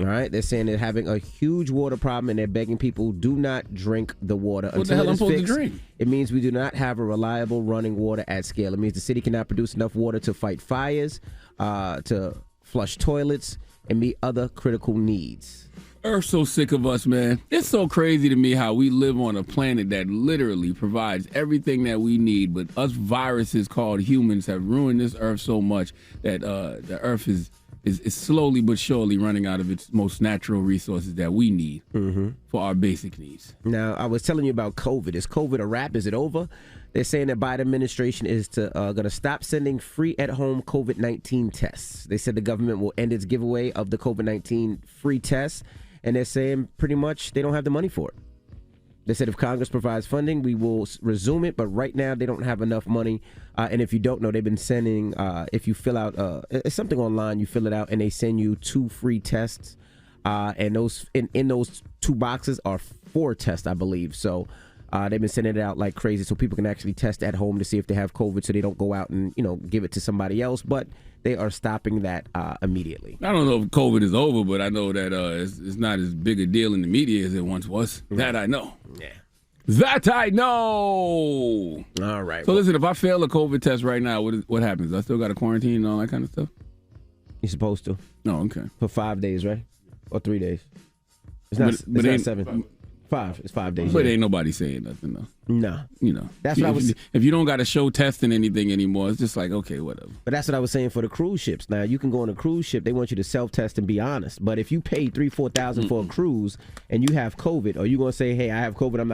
All right, they're saying they're having a huge water problem, and they're begging people do not drink the water. What the hell I'm supposed to drink? It means we do not have a reliable running water at scale. It means the city cannot produce enough water to fight fires, to flush toilets, and meet other critical needs. Earth's so sick of us, man. It's so crazy to me how we live on a planet that literally provides everything that we need, but us viruses called humans have ruined this Earth so much that the Earth is slowly but surely running out of its most natural resources that we need for our basic needs. Now, I was telling you about COVID. Is COVID a wrap? Is it over? They're saying that Biden administration is going to stop sending free at-home COVID-19 tests. They said the government will end its giveaway of the COVID-19 free tests, and they're saying pretty much they don't have the money for it. They said if Congress provides funding, we will resume it, but right now they don't have enough money. And if you don't know, they've been sending, if you fill out, it's something online, you fill it out, and they send you 2 free tests. And those in those 2 boxes are 4 tests, I believe. So they've been sending it out like crazy so people can actually test at home to see if they have COVID so they don't go out and, give it to somebody else. But they are stopping that immediately. I don't know if COVID is over, but I know that it's not as big a deal in the media as it once was. That I know. Yeah. That I know. All right. So listen, if I fail a COVID test right now, what happens? I still got to quarantine and all that kind of stuff? You're supposed to. No, okay. For 5 days, right? Or 3 days. It's not, it's not 7. 5. It's 5 days. But ain't nobody saying nothing, though. No. That's what I was. If you don't got to show testing anything anymore, it's just like, okay, whatever. But that's what I was saying for the cruise ships. Now, you can go on a cruise ship. They want you to self-test and be honest. But if you pay $3,000-$4,000 for a cruise and you have COVID, are you going to say, hey, I have COVID, I'm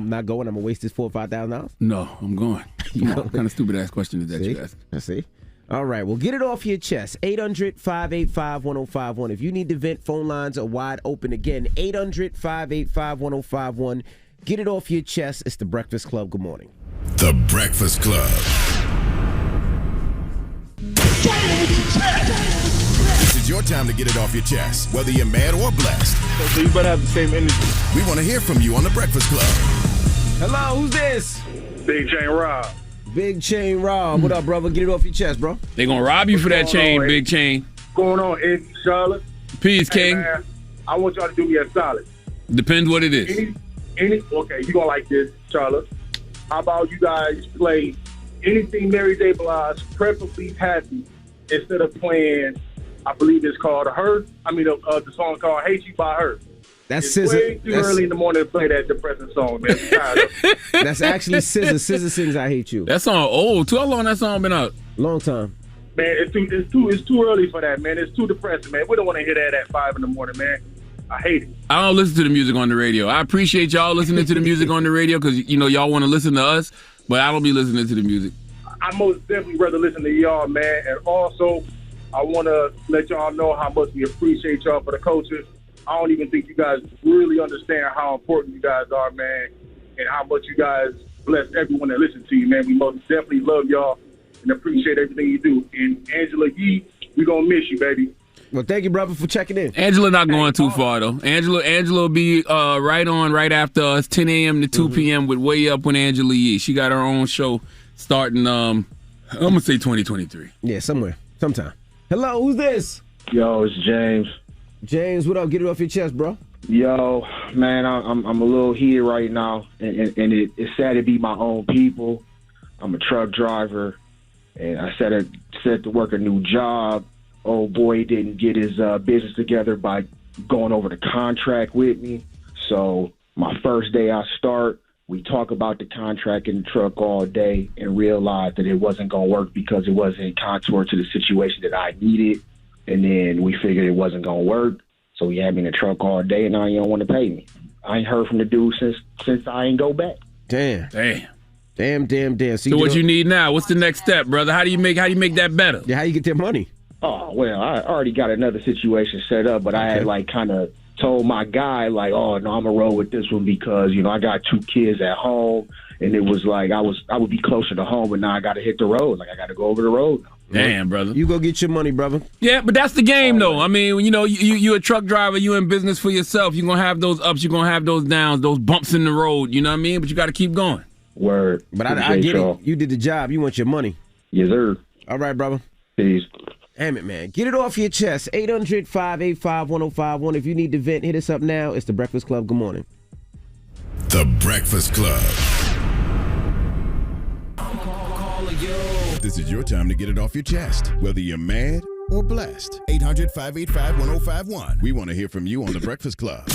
not going, I'm going to waste this $4,000 or $5,000? No, I'm going. What kind of stupid-ass question is that you ask? I see. All right, well, get it off your chest. 800-585-1051. If you need to vent, phone lines are wide open again. 800-585-1051. Get it off your chest. It's The Breakfast Club. Good morning. The Breakfast Club. This is your time to get it off your chest, whether you're mad or blessed. So you better have the same energy. We want to hear from you on The Breakfast Club. Hello, who's this? Big Chain Rob. Big Chain Rob. What up, brother? Get it off your chest, bro. They gonna rob you for that chain, Big Chain. What's going on in Charlotte? Peace, King. Man, I want y'all to do me a solid. Depends what it is. Okay, you gonna like this, Charlotte. How about you guys play anything Mary J. Blige, preferably Happy, instead of playing, I believe it's called Her. The song called Hate You by Her. That's it's SZA. way too early in the morning to play that depressing song, man. I'm tired of it. That's actually SZA. SZA sings I Hate You. That song old. How long that song been out? Long time. Man, it's too early for that, man. It's too depressing, man. We don't want to hear that at 5 in the morning, man. I hate it. I don't listen to the music on the radio. I appreciate y'all listening to the music on the radio because, y'all want to listen to us, but I don't be listening to the music. I most definitely rather listen to y'all, man. And also, I want to let y'all know how much we appreciate y'all for the culture. I don't even think you guys really understand how important you guys are, man, and how much you guys bless everyone that listens to you, man. We most definitely love y'all and appreciate everything you do. And Angela Yee, we going to miss you, baby. Well, thank you, brother, for checking in. Angela not going too far, though. Angela will be right after us, 10 a.m. to 2 p.m. with Way Up with Angela Yee. She got her own show starting, I'm going to say 2023. Yeah, sometime. Hello, who's this? Yo, it's James. James, what up? Get it off your chest, bro. Yo, man, I'm a little heated right now, and it's sad to be my own people. I'm a truck driver, and I set to work a new job. Old boy didn't get his business together by going over the contract with me. So my first day I start, we talk about the contract in the truck all day and realize that it wasn't going to work because it wasn't contour to the situation that I needed. And then we figured it wasn't going to work. So he had me in the truck all day, and now he don't want to pay me. I ain't heard from the dude since I ain't go back. Damn. So what you need now? What's the next step, brother? How do you make that better? Yeah, how you get their money? Oh, well, I already got another situation set up, but I had kind of told my guy oh no, I'm gonna roll with this one because I got 2 kids at home, and it was like I would be closer to home, but now I got to hit the road. I got to go over the road now. Damn, brother. You go get your money, brother. Yeah, but that's the game, though. I mean, you a truck driver, you in business for yourself. You're going to have those ups, you're going to have those downs, those bumps in the road, you know what I mean? But you got to keep going. Word. But I get it. You did the job. You want your money. Yes, sir. All right, brother. Peace. Damn it, man. Get it off your chest. 800-585-1051. If you need to vent, hit us up now. It's The Breakfast Club. Good morning. The Breakfast Club. This is your time to get it off your chest, whether you're mad or blessed. 800-585-1051. We want to hear from you on The Breakfast Club.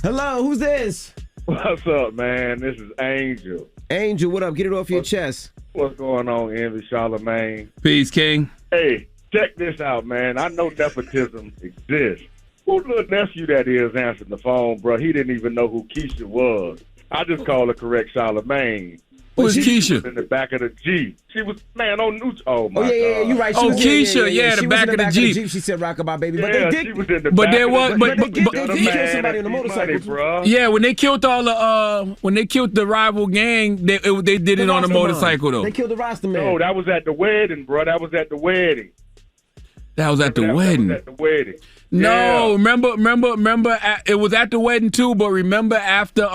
Hello, who's this? What's up, man? This is Angel. Angel, what up? Get it off your chest. What's going on, Envy Charlamagne? Peace, King. Hey, check this out, man. I know nepotism exists. Who little nephew that is answering the phone, bro? He didn't even know who Keisha was. I just called her correct Charlamagne. Who's Keisha? In the back of the Jeep. She was, man, on new. Oh, my God. Yeah, you're right. Oh, Keisha, yeah, the back of the Jeep. She said rockabye, baby. But Yeah, they did. she was in the But back there of was- the but- Jeep. but- they The did kill man somebody on the that motorcycle, money, bro. Yeah, when they killed the rival gang, they did it on a motorcycle though. They killed the roster man. No, that was at the wedding, bro. That was at the wedding. That was at the That wedding. was at the wedding. No, Yeah. remember. It was at the wedding too. But remember after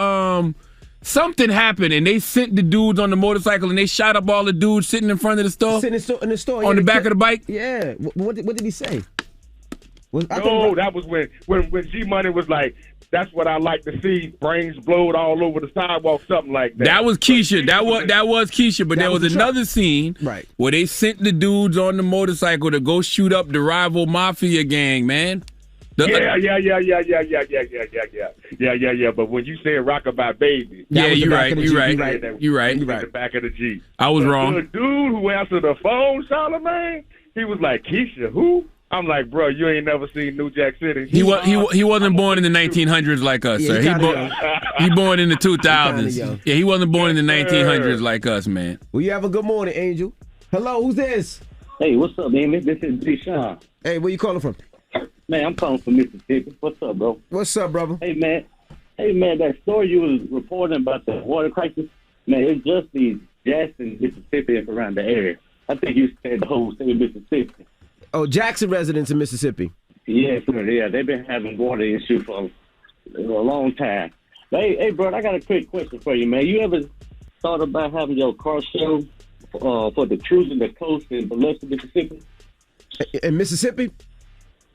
something happened and they sent the dudes on the motorcycle and they shot up all the dudes sitting in front of the store Sitting in the store. on yeah, the they back of the killed- bike. Yeah. What did he say? No, that was when G Money was like, "That's what I like to see." Brains blowed all over the sidewalk, something like that. That was Keisha. That was Keisha. But That there was was the truck. another scene Right. where they sent the dudes on the motorcycle to go shoot up the rival mafia gang, man. Yeah. But when you said "Rockabye Baby," Yeah, was the you're back right. of the You're Jeep, right. you're right. You're right. in the back of the Jeep. I was But wrong. The dude who answered the phone, Charlamagne, he was like, "Keisha, who?" I'm like, "Bro, you ain't never seen New Jack City." He wasn't born in the 1900s like us, Yeah, sir. he He kinda born in the kinda 2000s. young. Yeah, he wasn't born in the 1900s like us, man. Well, you have a good morning, Angel. Hello, who's this? Hey, what's up, man? This is Deshaun. Hey, where you calling from? Man, I'm calling from Mississippi. What's up, bro? What's up, brother? Hey, man, that story you was reporting about the water crisis, man, it's just the Jackson, Mississippi, and around the area. I think you said the whole state of Mississippi. Oh, Jackson residents in Mississippi. Yeah, sir, yeah, they've been having water issues for a long time. But hey, bro, I got a quick question for you, man. You ever thought about having your car show for the cruising the coast in Biloxi, Mississippi? In Mississippi?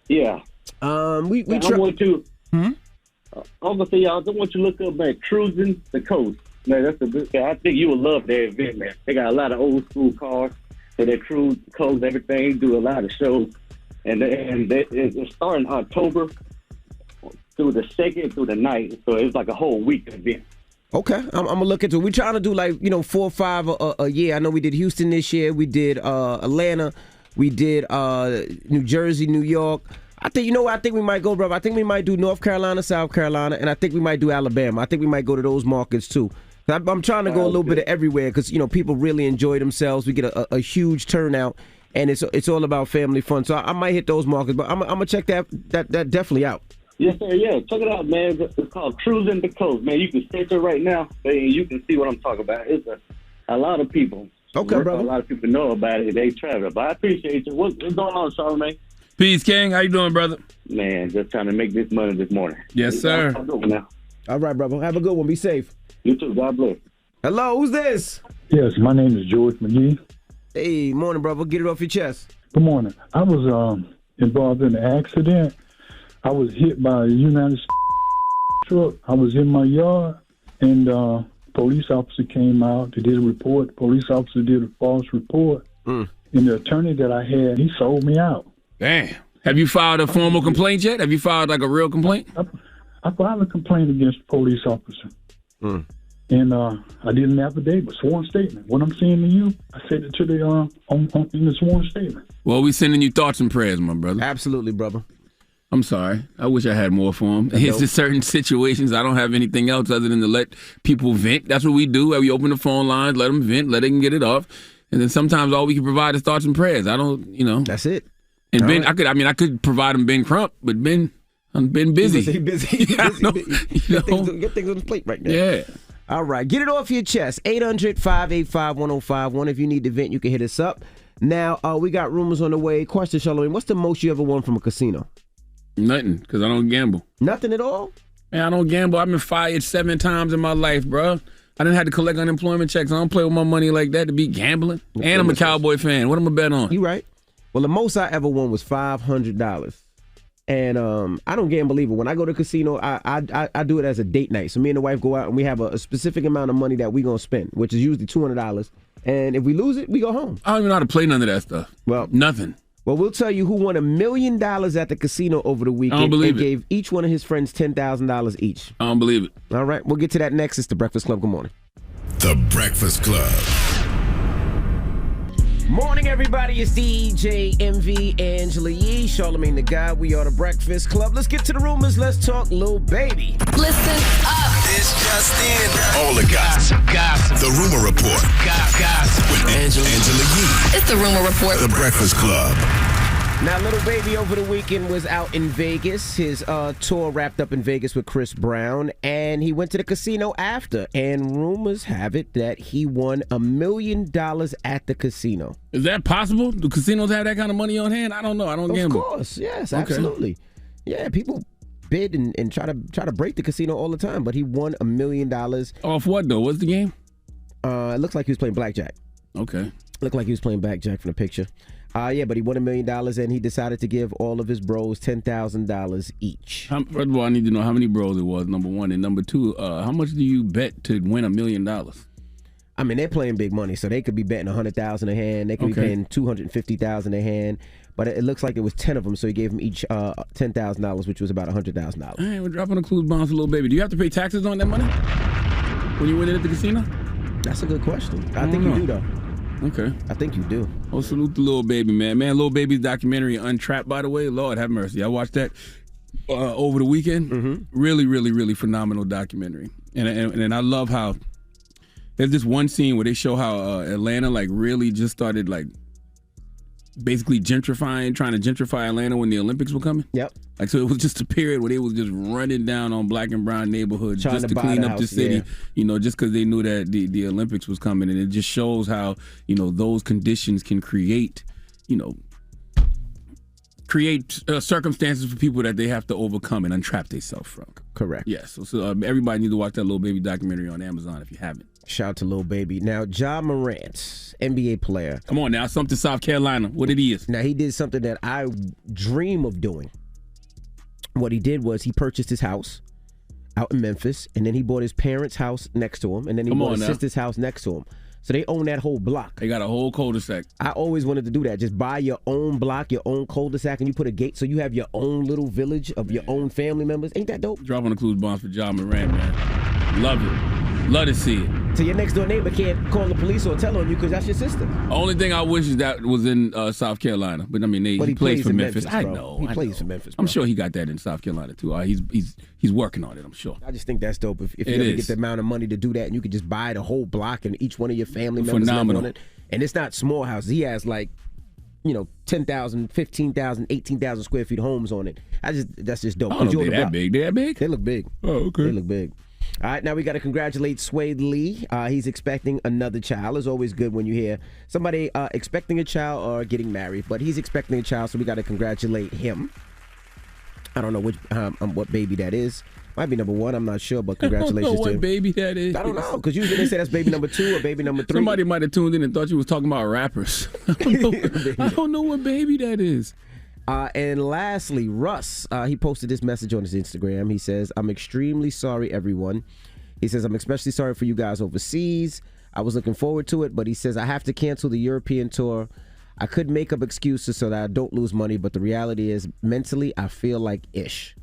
Yeah. We Man, I want to. I'm gonna say, y'all, I want you to look up, man, cruising the coast. Man, that's a good. I think you would love that event, man. They got a lot of old school cars, so they cruise the coast, everything, do a lot of shows, and it's starting October through the 2nd through the 9th, so it's like a whole week event. Okay, I'm gonna look into it. We're trying to do 4 or 5 a year. I know we did Houston this year. We did Atlanta. We did New Jersey, New York. I think we might go, brother. I think we might do North Carolina, South Carolina, and I think we might do Alabama. I think we might go to those markets too. I'm trying to go a little bit of everywhere because people really enjoy themselves. We get a huge turnout, and it's all about family fun. So I might hit those markets, but I'm gonna check that definitely out. Yes, sir. Yeah, check it out, man. It's called Cruising the Coast, man. You can search it right now, and you can see what I'm talking about. It's a lot of people. Okay, brother. A lot of people know about it. They travel, but I appreciate you. What's going on, Charlamagne? Peace, King. How you doing, brother? Man, just trying to make this money this morning. Yes, sir. I'm doing now. All right, brother. Have a good one. Be safe. You too. God bless. Hello, who's this? Yes, my name is George McGee. Hey, morning, brother. Get it off your chest. Good morning. I was involved in an accident. I was hit by a United States truck. I was in my yard, and police officer came out. They did a report. Police officer did a false report. And the attorney that I had, he sold me out. Damn. Have you filed a formal complaint yet? Have you filed like a real complaint? I filed a complaint against the police officer. And I did an affidavit, sworn statement. What I'm saying to you, I said it to the in the sworn statement. Well, we sending you thoughts and prayers, my brother. Absolutely, brother. I'm sorry. I wish I had more for him. It's just certain situations. I don't have anything else other than to let people vent. That's what we do. We open the phone lines, let them vent, let them get it off. And then sometimes all we can provide is thoughts and prayers. I don't, That's it. And All Ben, right. I could provide him Ben Crump, but I'm been busy. He busy. Yeah, I know. Get things on the plate right now. Yeah. All right. Get it off your chest. 800-585-1051. If you need to vent, you can hit us up. Now, we got rumors on the way. Question, Charlamagne, what's the most you ever won from a casino? Nothing, because I don't gamble. Nothing at all? Man, I don't gamble. I've been fired 7 times in my life, bro. I didn't have to collect unemployment checks. I don't play with my money like that to be gambling. And I'm a Cowboy fan. What am I bet on? You right. Well, the most I ever won was $500. And I don't gamble either. When I go to the casino, I do it as a date night. So me and the wife go out and we have a specific amount of money that we gonna spend, which is usually $200. And if we lose it, we go home. I don't even know how to play none of that stuff. Well, nothing. Well, we'll tell you who won $1 million at the casino over the weekend. I don't believe and it. Gave each one of his friends $10,000 each. I don't believe it. All right, we'll get to that next. It's The Breakfast Club. Good morning. The Breakfast Club. Morning, everybody. It's DJ MV, Angela Yee, Charlamagne the Guy. We are The Breakfast Club. Let's get to the rumors. Let's talk Lil Baby. Listen up. It's just in. All the gossip. The Rumor Report. Gossip. With Angela Yee. It's the Rumor Report. The Breakfast Club. Now, Lil Baby over the weekend was out in Vegas. His tour wrapped up in Vegas with Chris Brown, and he went to the casino after. And rumors have it that he won $1 million at the casino. Is that possible? Do casinos have that kind of money on hand? I don't know. I don't gamble. Of course, yes, Okay. absolutely. Yeah, people bid and try to break the casino all the time, but he won $1 million. Off what though? What's the game? It looks like he was playing blackjack. Okay. Looked like he was playing blackjack from the picture. Yeah, but he won $1 million, and he decided to give all of his bros $10,000 each. First of all, I need to know how many bros it was, number one. And number two, how much do you bet to win $1 million? I mean, they're playing big money, so they could be betting $100,000 a hand. They could be paying $250,000 a hand. But it looks like it was 10 of them, so he gave them each $10,000, which was about $100,000. Hey, we're dropping the clues bombs, Lil Baby. Do you have to pay taxes on that money when you win it at the casino? That's a good question. I think you do, though. Okay. I think you do. Oh, salute the Lil Baby, man. Man, Lil Baby's documentary, Untrapped, by the way. Lord have mercy. I watched that over the weekend. Mm-hmm. Really, really, really phenomenal documentary. And I love how there's this one scene where they show how Atlanta like really just started like basically trying to gentrify Atlanta when the Olympics were coming. Yep. Like, so it was just a period where they was just running down on black and brown neighborhoods Trying just to to buy clean the up the house, city, yeah. you know, just because they knew that the Olympics was coming. And it just shows how, you know, those conditions can create, you know, circumstances for people that they have to overcome and untrap themselves from. Correct. Yes. So everybody needs to watch that Lil Baby documentary on Amazon if you haven't. Shout out to Lil Baby. Now, Ja Morant, NBA player. Come on now, something South Carolina. What it is. Now, he did something that I dream of doing. What he did was he purchased his house out in Memphis, and then he bought his parents' house next to him, and then he bought his sister's house next to him. So they own that whole block. They got a whole cul-de-sac. I always wanted to do that. Just buy your own block, your own cul-de-sac, and you put a gate so you have your own little village of your own family members. Ain't that dope? Dropping the clues bombs for Ja Morant, man. Love it. Love to see it. So your next door neighbor can't call the police or tell on you because that's your sister. Only thing I wish is that was in South Carolina. But I mean, he plays for Memphis. I know. He plays for Memphis, bro. I'm sure he got that in South Carolina too. He's working on it, I'm sure. I just think that's dope. If you ever get the amount of money to do that, and you could just buy the whole block and each one of your family members live on it. And it's not small houses. He has like, you know, 10,000, 15,000, 18,000 square feet homes on it. That's just dope. I don't know if they're that big. They that big? They look big. Oh, okay. They look big. All right, now we got to congratulate Swade Lee. He's expecting another child. It's always good when you hear somebody expecting a child or getting married, but he's expecting a child, so we got to congratulate him. I don't know what baby that is. Might be number one. I'm not sure, but congratulations I don't know to him. what baby that is. I don't know, because usually they say that's baby number 2 or baby number 3. Somebody might have tuned in and thought you was talking about rappers. I don't know what baby that is. And lastly, Russ, he posted this message on his Instagram. He says, I'm extremely sorry, everyone. He says, I'm especially sorry for you guys overseas. I was looking forward to it, but he says, I have to cancel the European tour. I could make up excuses so that I don't lose money, but the reality is mentally, I feel like Ish.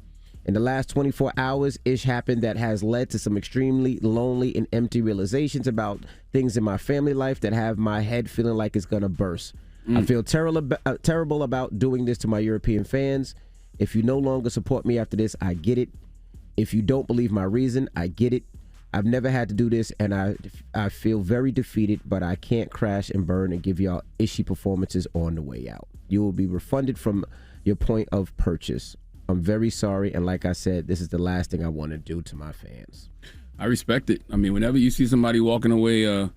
In the last 24 hours, Ish happened that has led to some extremely lonely and empty realizations about things in my family life that have my head feeling like it's going to burst. I feel terrible about doing this to my European fans. If you no longer support me after this, I get it. If you don't believe my reason, I get it. I've never had to do this, and I feel very defeated, but I can't crash and burn and give y'all ishy performances on the way out. You will be refunded from your point of purchase. I'm very sorry, and like I said, this is the last thing I want to do to my fans. I respect it. I mean, whenever you see somebody walking away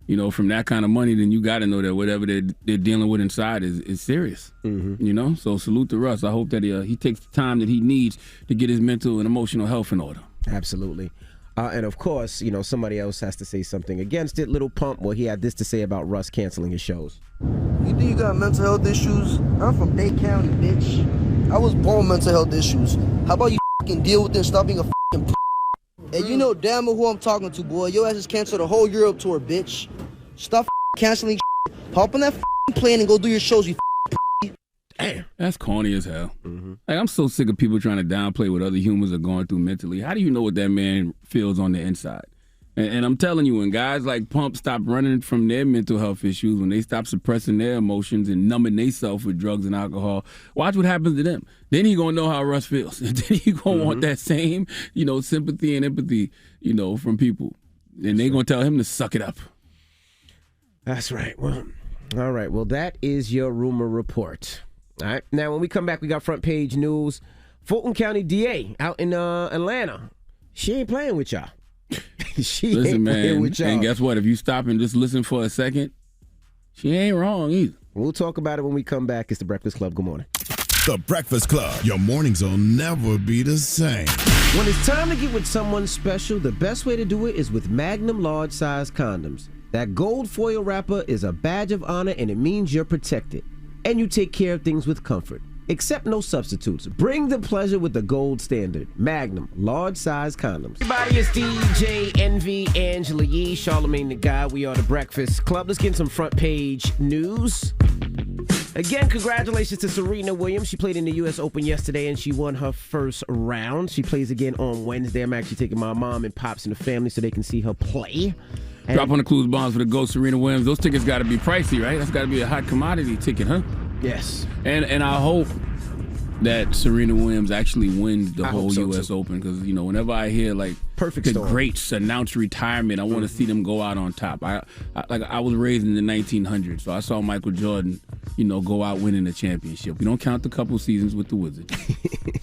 you know, from that kind of money, then you got to know that whatever they're dealing with inside is serious. Mm-hmm. You know, so salute to Russ. I hope that he takes the time that he needs to get his mental and emotional health in order. Absolutely. And of course, you know, somebody else has to say something against it. Lil Pump, well, he had this to say about Russ canceling his shows. You think you got mental health issues? I'm from Dade County, bitch. I was born with mental health issues. How about you fucking deal with it and stop being a fucking And you know damn well who I'm talking to, boy. Your ass just canceled the whole Europe tour, bitch. Stop canceling Hop on that plane and go do your shows, you Damn. That's corny as hell. Like, I'm so sick of people trying to downplay what other humans are going through mentally. How do you know what that man feels on the inside? And I'm telling you, when guys like Pump stop running from their mental health issues, when they stop suppressing their emotions and numbing themselves with drugs and alcohol, watch what happens to them. Then he gonna know how Russ feels. And then he gonna want that same, you know, sympathy and empathy, you know, from people. And they gonna tell him to suck it up. That's right. Well, all right. Well, that is your rumor report. All right. Now, when we come back, we got front page news. Fulton County DA out in Atlanta. She ain't playing with y'all. She Listen, ain't man, playing with y'all. and guess what? If you stop and just listen for a second, she ain't wrong either. We'll talk about it when we come back. It's The Breakfast Club. Good morning. The Breakfast Club. Your mornings will never be the same. When it's time to get with someone special, the best way to do it is with Magnum large size condoms. That gold foil wrapper is a badge of honor, and it means you're protected. And you take care of things with comfort. Accept no substitutes. Bring the pleasure with the gold standard. Magnum large size condoms. Everybody, it's DJ Envy, Angela Yee, Charlamagne the Guy. We are The Breakfast Club. Let's get some front page news. Again, congratulations to Serena Williams. She played in the U.S. Open yesterday, and she won her first round. She plays again on Wednesday. I'm actually taking my mom and pops and the family so they can see her play. And Drop on the clues bombs for the GOAT Serena Williams. Those tickets got to be pricey, right? That's got to be a hot commodity ticket, huh? Yes. And I hope that Serena Williams actually wins the whole so, U.S. too. Open, because, you know, whenever I hear like Perfect the storm. greats announce retirement, I want to see them go out on top. I was raised in the 1900s, so I saw Michael Jordan, you know, go out winning a championship. We don't count the couple seasons with the Wizards.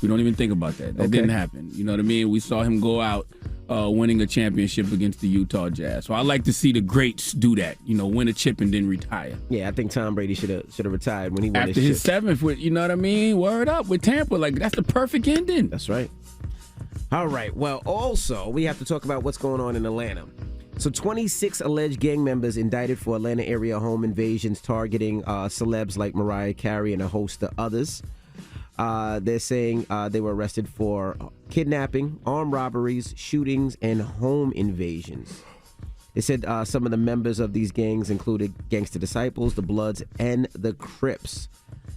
We don't even think about that. That didn't happen. You know what I mean? We saw him go out winning a championship against the Utah Jazz. So I like to see the greats do that. You know, win a chip and then retire. Yeah, I think Tom Brady should have retired when he won After his seventh, with, you know what I mean? Word up with Tampa. Like, that's the perfect ending. That's right. All right. Well, also, we have to talk about what's going on in Atlanta. So 26 alleged gang members indicted for Atlanta area home invasions targeting celebs like Mariah Carey and a host of others. They're saying they were arrested for kidnapping, armed robberies, shootings, and home invasions. They said some of the members of these gangs included Gangsta Disciples, the Bloods, and the Crips.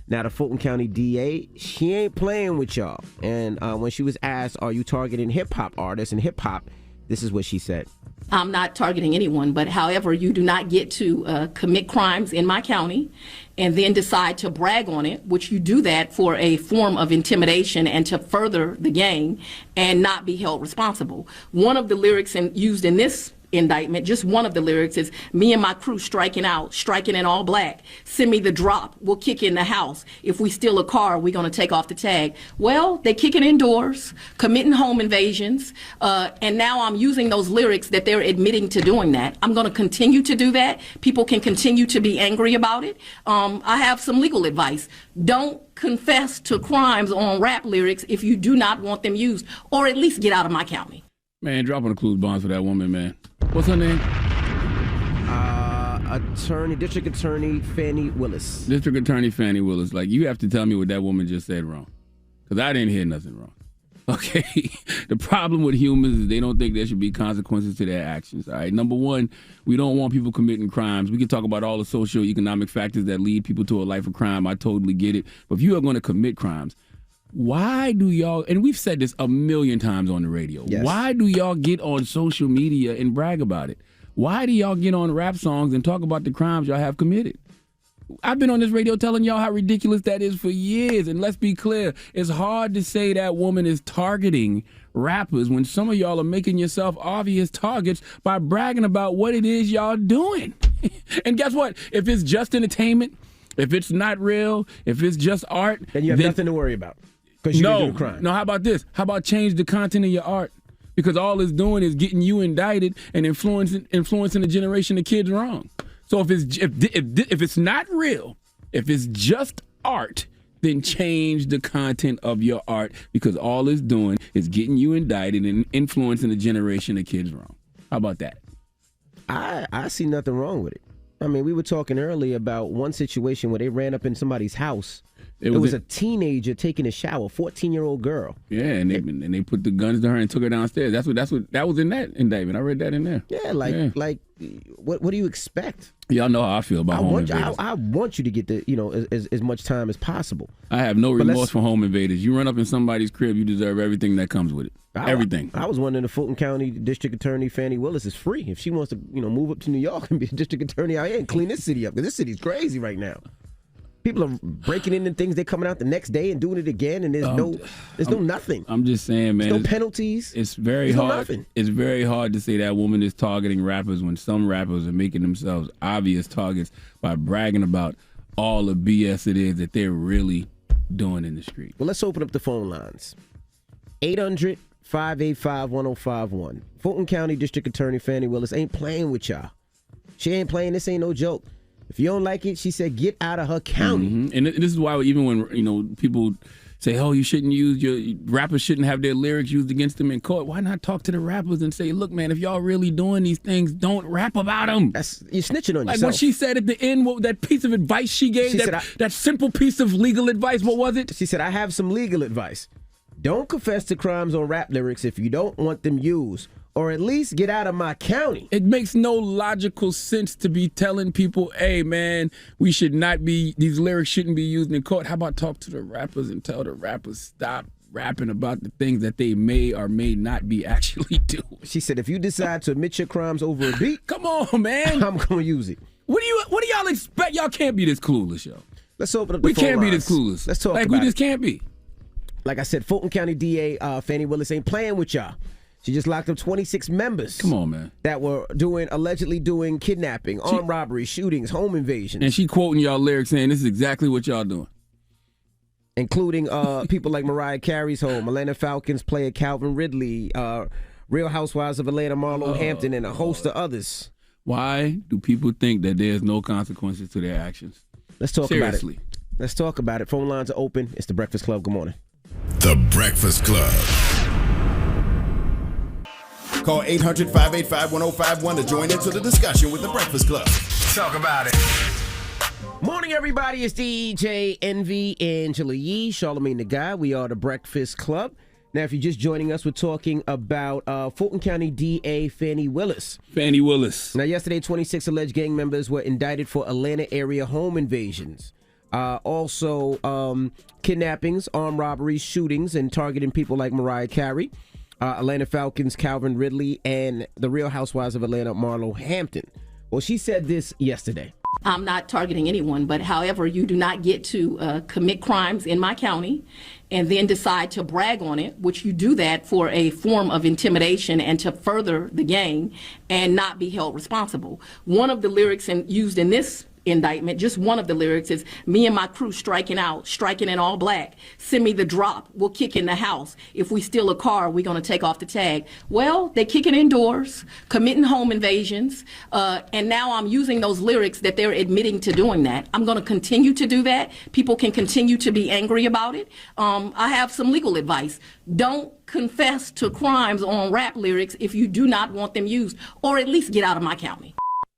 Now, the Fulton County DA, she ain't playing with y'all. And when she was asked, are you targeting hip-hop artists and hip-hop, this is what she said. I'm not targeting anyone, but however, you do not get to commit crimes in my county and then decide to brag on it, which you do that for a form of intimidation and to further the gang and not be held responsible. One of the lyrics used in this indictment, just one of the lyrics, is me and my crew striking out, striking in all black. Send me the drop. We'll kick in the house. If we steal a car, we're going to take off the tag. Well, they kicking indoors, committing home invasions, and now I'm using those lyrics that they're admitting to doing that. I'm going to continue to do that. People can continue to be angry about it. I have some legal advice. Don't confess to crimes on rap lyrics if you do not want them used, or at least get out of my county. Man, drop on the clues bombs for that woman, man. What's her name? District Attorney Fannie Willis. District Attorney Fannie Willis. Like, you have to tell me what that woman just said wrong, because I didn't hear nothing wrong. Okay? The problem with humans is they don't think there should be consequences to their actions, all right? Number one, we don't want people committing crimes. We can talk about all the socioeconomic factors that lead people to a life of crime. I totally get it. But if you are going to commit crimes, why do y'all, and we've said this a million times on the radio, yes, why do y'all get on social media and brag about it? Why do y'all get on rap songs and talk about the crimes y'all have committed? I've been on this radio telling y'all how ridiculous that is for years. And let's be clear, it's hard to say that woman is targeting rappers when some of y'all are making yourself obvious targets by bragging about what it is y'all doing. And guess what? If it's just entertainment, if it's not real, if it's just art, then you have nothing to worry about. Because you didn't do a crime. No, how about this? How about change the content of your art? Because all it's doing is getting you indicted and influencing a generation of kids wrong. So if it's not real, if it's just art, then change the content of your art, because all it's doing is getting you indicted and influencing a generation of kids wrong. How about that? I see nothing wrong with it. I mean, we were talking earlier about one situation where they ran up in somebody's house. It was a teenager taking a shower, 14-year-old girl. Yeah, and they put the guns to her and took her downstairs. That was in that indictment. I read that in there. Yeah, what do you expect? Y'all know how I feel about home invaders. I want you to get as much time as possible. I have no remorse for home invaders. You run up in somebody's crib, you deserve everything that comes with it. Everything. I was wondering if Fulton County District Attorney Fannie Willis is free. If she wants to, move up to New York and be a district attorney out here and clean this city up, because this city's crazy right now. People are breaking into things. They're coming out the next day and doing it again, and there's no nothing. I'm just saying, man. There's no penalties. It's very hard. It's very hard to say that woman is targeting rappers when some rappers are making themselves obvious targets by bragging about all the BS it is that they're really doing in the street. Well, let's open up the phone lines. 800-585-1051. Fulton County District Attorney Fannie Willis ain't playing with y'all. She ain't playing. This ain't no joke. If you don't like it, she said, get out of her county. Mm-hmm. And this is why even when people say, oh, you shouldn't use rappers shouldn't have their lyrics used against them in court. Why not talk to the rappers and say, look, man, if y'all really doing these things, don't rap about them. You're snitching on yourself. Like what she said at the end, that piece of advice she gave, that simple piece of legal advice, what was it? She said, I have some legal advice. Don't confess to crimes on rap lyrics if you don't want them used. Or at least get out of my county. It makes no logical sense to be telling people, hey, man, these lyrics shouldn't be used in court. How about talk to the rappers and tell the rappers stop rapping about the things that they may or may not be actually doing. She said, if you decide to admit your crimes over a beat, come on, man. I'm going to use it. What do y'all expect? Y'all can't be this clueless, yo. Let's open up the phone We can't lines. be this clueless. Let's talk about it. We just can't be. Like I said, Fulton County DA Fannie Willis ain't playing with y'all. She just locked up 26 members. Come on, man. That were allegedly doing kidnapping, armed robbery, shootings, home invasions. And she quoting y'all lyrics saying this is exactly what y'all doing. Including people like Mariah Carey's home, Atlanta Falcons player Calvin Ridley, Real Housewives of Atlanta Marlo Hampton, and a host of others. Why do people think that there's no consequences to their actions? Let's talk Seriously. about it. Let's talk about it. Phone lines are open. It's The Breakfast Club. Good morning. The Breakfast Club. Call 800-585-1051 to join into the discussion with The Breakfast Club. Talk about it. Morning, everybody. It's DJ Envy, Angela Yee, Charlamagne the Guy. We are The Breakfast Club. Now, if you're just joining us, we're talking about Fulton County DA Fannie Willis. Fannie Willis. Now, yesterday, 26 alleged gang members were indicted for Atlanta area home invasions. Also, kidnappings, armed robberies, shootings, and targeting people like Mariah Carey. Atlanta Falcons, Calvin Ridley, and the Real Housewives of Atlanta, Marlo Hampton. Well, she said this yesterday. I'm not targeting anyone, but however, you do not get to commit crimes in my county and then decide to brag on it, which you do that for a form of intimidation and to further the gang and not be held responsible. One of the lyrics used in this indictment, just one of the lyrics is, me and my crew striking in all black. Send me the drop. We'll kick in the house. If we steal a car, we're going to take off the tag. Well, they're kicking indoors, committing home invasions, and now I'm using those lyrics that they're admitting to doing that. I'm going to continue to do that. People can continue to be angry about it. I have some legal advice. Don't confess to crimes on rap lyrics if you do not want them used, or at least get out of my county.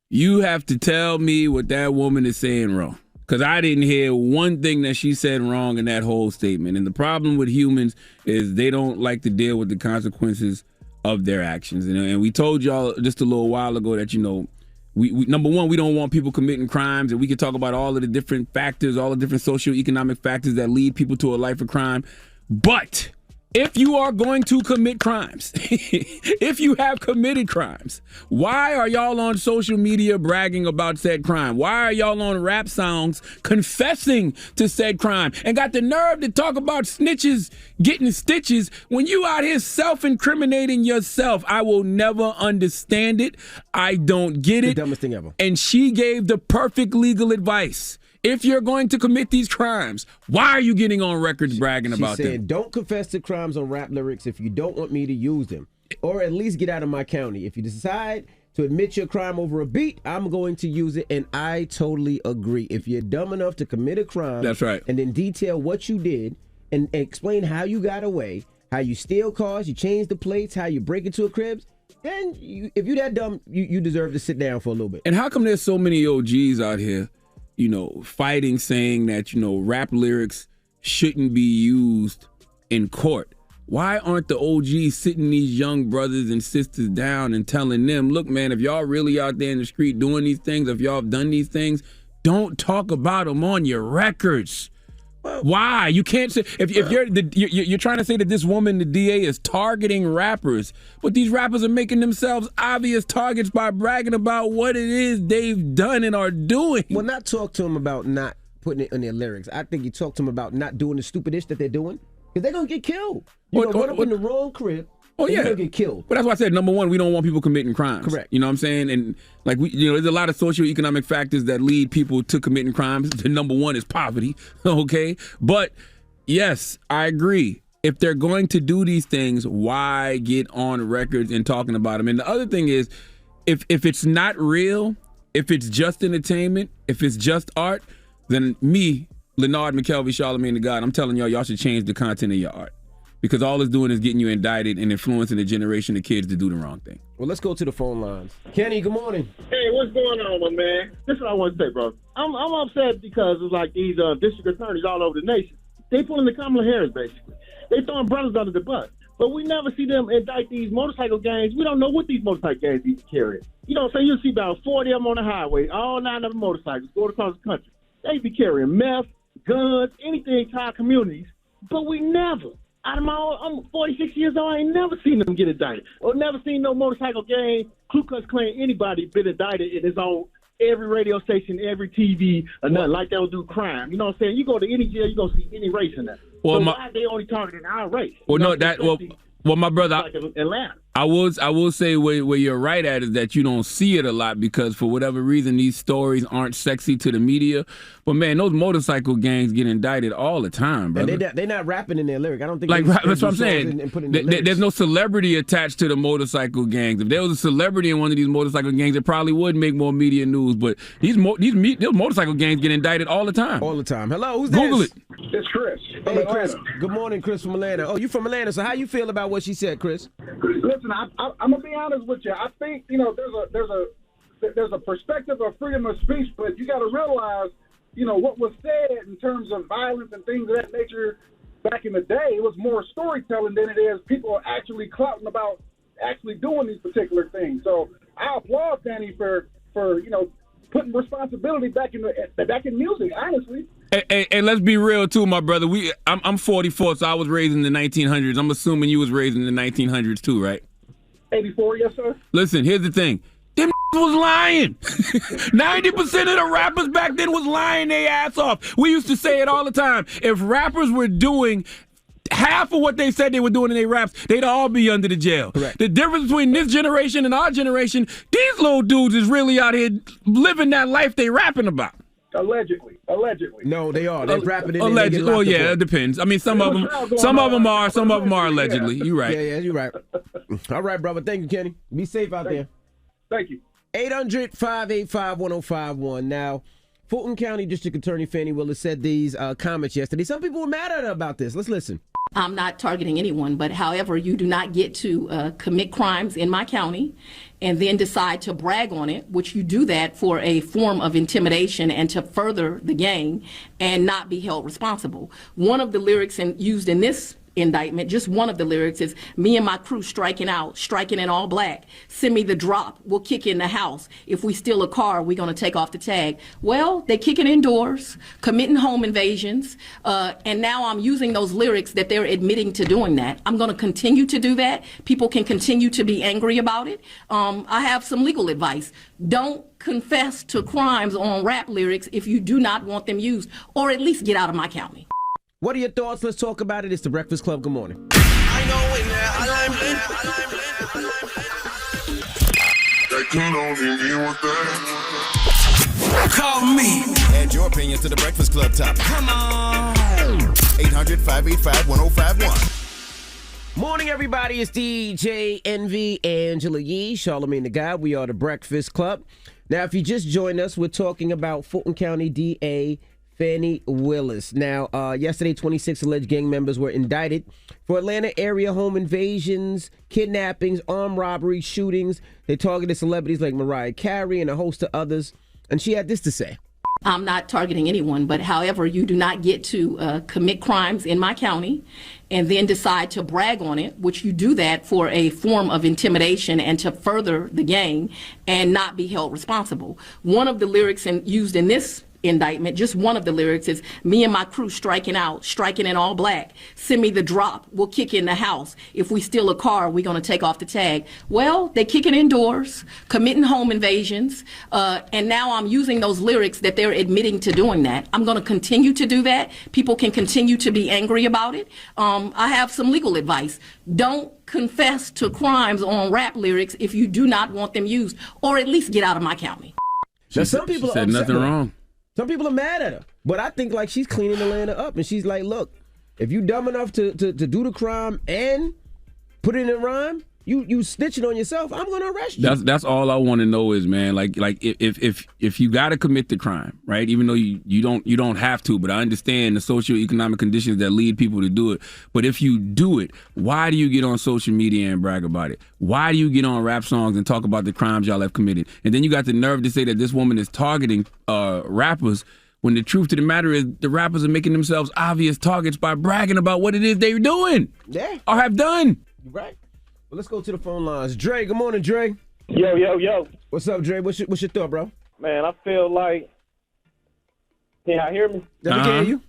You have to tell me what that woman is saying wrong, because I didn't hear one thing that she said wrong in that whole statement. And the problem with humans is they don't like to deal with the consequences of their actions. And we told y'all just a little while ago that, we number one, we don't want people committing crimes, and we can talk about all of the different factors, all the different socioeconomic factors that lead people to a life of crime. But if you are going to commit crimes, if you have committed crimes, why are y'all on social media bragging about said crime? Why are y'all on rap songs confessing to said crime and got the nerve to talk about snitches getting stitches when you out here self-incriminating yourself? I will never understand it. I don't get it. The dumbest thing ever. And she gave the perfect legal advice. If you're going to commit these crimes, why are you getting on records bragging about them? She's saying, don't confess to crimes on rap lyrics if you don't want me to use them. Or at least get out of my county. If you decide to admit your crime over a beat, I'm going to use it, and I totally agree. If you're dumb enough to commit a crime, that's right, and then detail what you did and explain how you got away, how you steal cars, you change the plates, how you break into a crib, then if you're that dumb, you deserve to sit down for a little bit. And how come there's so many OGs out here, fighting, saying that, rap lyrics shouldn't be used in court? Why aren't the OGs sitting these young brothers and sisters down and telling them, look, man, if y'all really out there in the street doing these things, if y'all have done these things, don't talk about them on your records. Why? You can't say, if you're trying to say that this woman, the DA, is targeting rappers, but these rappers are making themselves obvious targets by bragging about what it is they've done and are doing. Well, not talk to them about not putting it in their lyrics. I think you talk to them about not doing the stupid-ish that they're doing, because they're going to get killed. You're going to run up in the wrong crib. Oh, yeah. You're going to get killed. But that's why I said, number one, we don't want people committing crimes. Correct. You know what I'm saying? And there's a lot of socioeconomic factors that lead people to committing crimes. The number one is poverty, okay? But yes, I agree. If they're going to do these things, why get on records and talking about them? And the other thing is, if it's not real, if it's just entertainment, if it's just art, then me, Leonard McKelvey, Charlamagne the God, I'm telling y'all should change the content of your art. Because all it's doing is getting you indicted and influencing a generation of kids to do the wrong thing. Well, let's go to the phone lines. Kenny, good morning. Hey, what's going on, my man? This is what I want to say, bro. I'm upset because it's like these district attorneys all over the nation. They pulling the Kamala Harris, basically. They throwing brothers under the bus. But we never see them indict these motorcycle gangs. We don't know what these motorcycle gangs even carry. You know what I'm saying? You'll see about 40 of them on the highway, all 9 of them motorcycles going across the country. They be carrying meth, guns, anything to our communities. But we never. I'm 46 years old. I ain't never seen them get indicted, or never seen no motorcycle gang, Ku Klux Klan, anybody been indicted in his own every radio station, every TV, or nothing like that will do crime. You know what I'm saying? You go to any jail, you gonna see any race in there. Well, so why are they only targeting our race? Well, no, my brother, like Atlanta. I will say where you're right at is that you don't see it a lot because for whatever reason these stories aren't sexy to the media. But man, those motorcycle gangs get indicted all the time, brother. And they're not rapping in their lyric. I don't think that's what I'm saying. There's no celebrity attached to the motorcycle gangs. If there was a celebrity in one of these motorcycle gangs, it probably would make more media news. But these motorcycle gangs get indicted all the time. All the time. Hello, who's Google this? It's Chris. Hey, Chris. Good morning, Chris from Atlanta. Oh, you from Atlanta? So how you feel about what she said, Chris? Listen, I'm gonna be honest with you. I think there's a perspective of freedom of speech, but you got to realize, what was said in terms of violence and things of that nature back in the day. It was more storytelling than it is people actually clouting about actually doing these particular things. So I applaud Danny for putting responsibility back in music. Honestly. And let's be real too, my brother. I'm 44, so I was raised in the 1900s. I'm assuming you was raised in the 1900s too, right? 84, yes, sir. Listen, here's the thing. Them was lying. 90% of the rappers back then was lying their ass off. We used to say it all the time. If rappers were doing half of what they said they were doing in their raps, they'd all be under the jail. Correct. The difference between this generation and our generation, these little dudes is really out here living that life they rapping about. Allegedly. No, they are. They're rapping it. Allegedly. Oh yeah, it depends. I mean, some of them are allegedly. You're right. Yeah, you're right. All right, brother. Thank you, Kenny. Be safe out there. Thank you. 800-585-1051. Now, Fulton County District Attorney Fannie Willis said these comments yesterday. Some people were mad at her about this. Let's listen. I'm not targeting anyone, but however, you do not get to commit crimes in my county and then decide to brag on it, which you do that for a form of intimidation and to further the gang and not be held responsible. One of the lyrics used in this indictment, just one of the lyrics is, me and my crew striking in all black. Send me the drop. We'll kick in the house. If we steal a car, we're going to take off the tag. Well, they kicking indoors, committing home invasions, and now I'm using those lyrics that they're admitting to doing that. I'm going to continue to do that. People can continue to be angry about it. I have some legal advice. Don't confess to crimes on rap lyrics if you do not want them used, or at least get out of my county. What are your thoughts? Let's talk about it. It's the Breakfast Club. Good morning. Call me. Add your opinion to the Breakfast Club topic. Come on. 800-585-1051. Morning, everybody. It's DJ Envy, Angela Yee, Charlamagne the Guy. We are the Breakfast Club. Now, if you just joined us, we're talking about Fulton County DA Fani Willis. Now, yesterday, 26 alleged gang members were indicted for Atlanta area home invasions, kidnappings, armed robberies, shootings. They targeted celebrities like Mariah Carey and a host of others. And she had this to say. I'm not targeting anyone, but however, you do not get to commit crimes in my county and then decide to brag on it, which you do that for a form of intimidation and to further the gang and not be held responsible. One of the lyrics used in this indictment, just one of the lyrics, is me and my crew striking out, striking in all black. Send me the drop. We'll kick in the house. If we steal a car, we're going to take off the tag. Well, they kicking indoors, committing home invasions, and now I'm using those lyrics that they're admitting to doing that. I'm going to continue to do that. People can continue to be angry about it. I have some legal advice. Don't confess to crimes on rap lyrics if you do not want them used, or at least get out of my county. Now, some people said nothing wrong. Some people are mad at her, but I think like she's cleaning Atlanta up, and she's like, "Look, if you dumb enough to do the crime and put it in a rhyme, you snitching on yourself. I'm gonna arrest you." That's all I want to know is, man, like if you got to commit the crime, right? Even though you don't have to, but I understand the socioeconomic conditions that lead people to do it. But if you do it, why do you get on social media and brag about it? Why do you get on rap songs and talk about the crimes y'all have committed? And then you got the nerve to say that this woman is targeting rappers, when the truth to the matter is the rappers are making themselves obvious targets by bragging about what it is they're doing or have done. Right. Well, let's go to the phone lines. Dre, good morning, Dre. Yo. What's up, Dre? What's your thought, bro? Man, I feel like... Can y'all hear me? Let me hear you.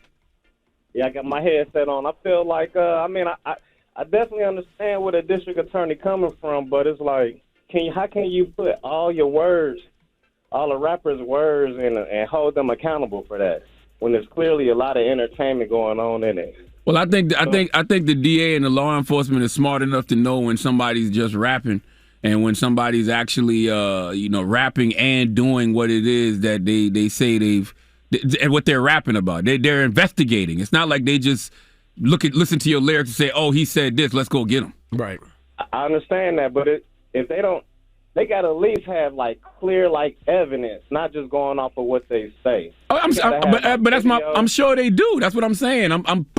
Yeah, I got my headset on. I feel like, I definitely understand where the district attorney coming from, but it's like, how can you put all your words, all the rappers' words, and hold them accountable for that when there's clearly a lot of entertainment going on in it? Well, I think the DA and the law enforcement is smart enough to know when somebody's just rapping and when somebody's actually rapping and doing what it is that they say and what they're rapping about. They're investigating. It's not like they just listen to your lyrics and say, "Oh, he said this, let's go get him." Right. I understand that, but if they don't, they got to at least have clear evidence, not just going off of what they say. I'm sure they do. That's what I'm saying.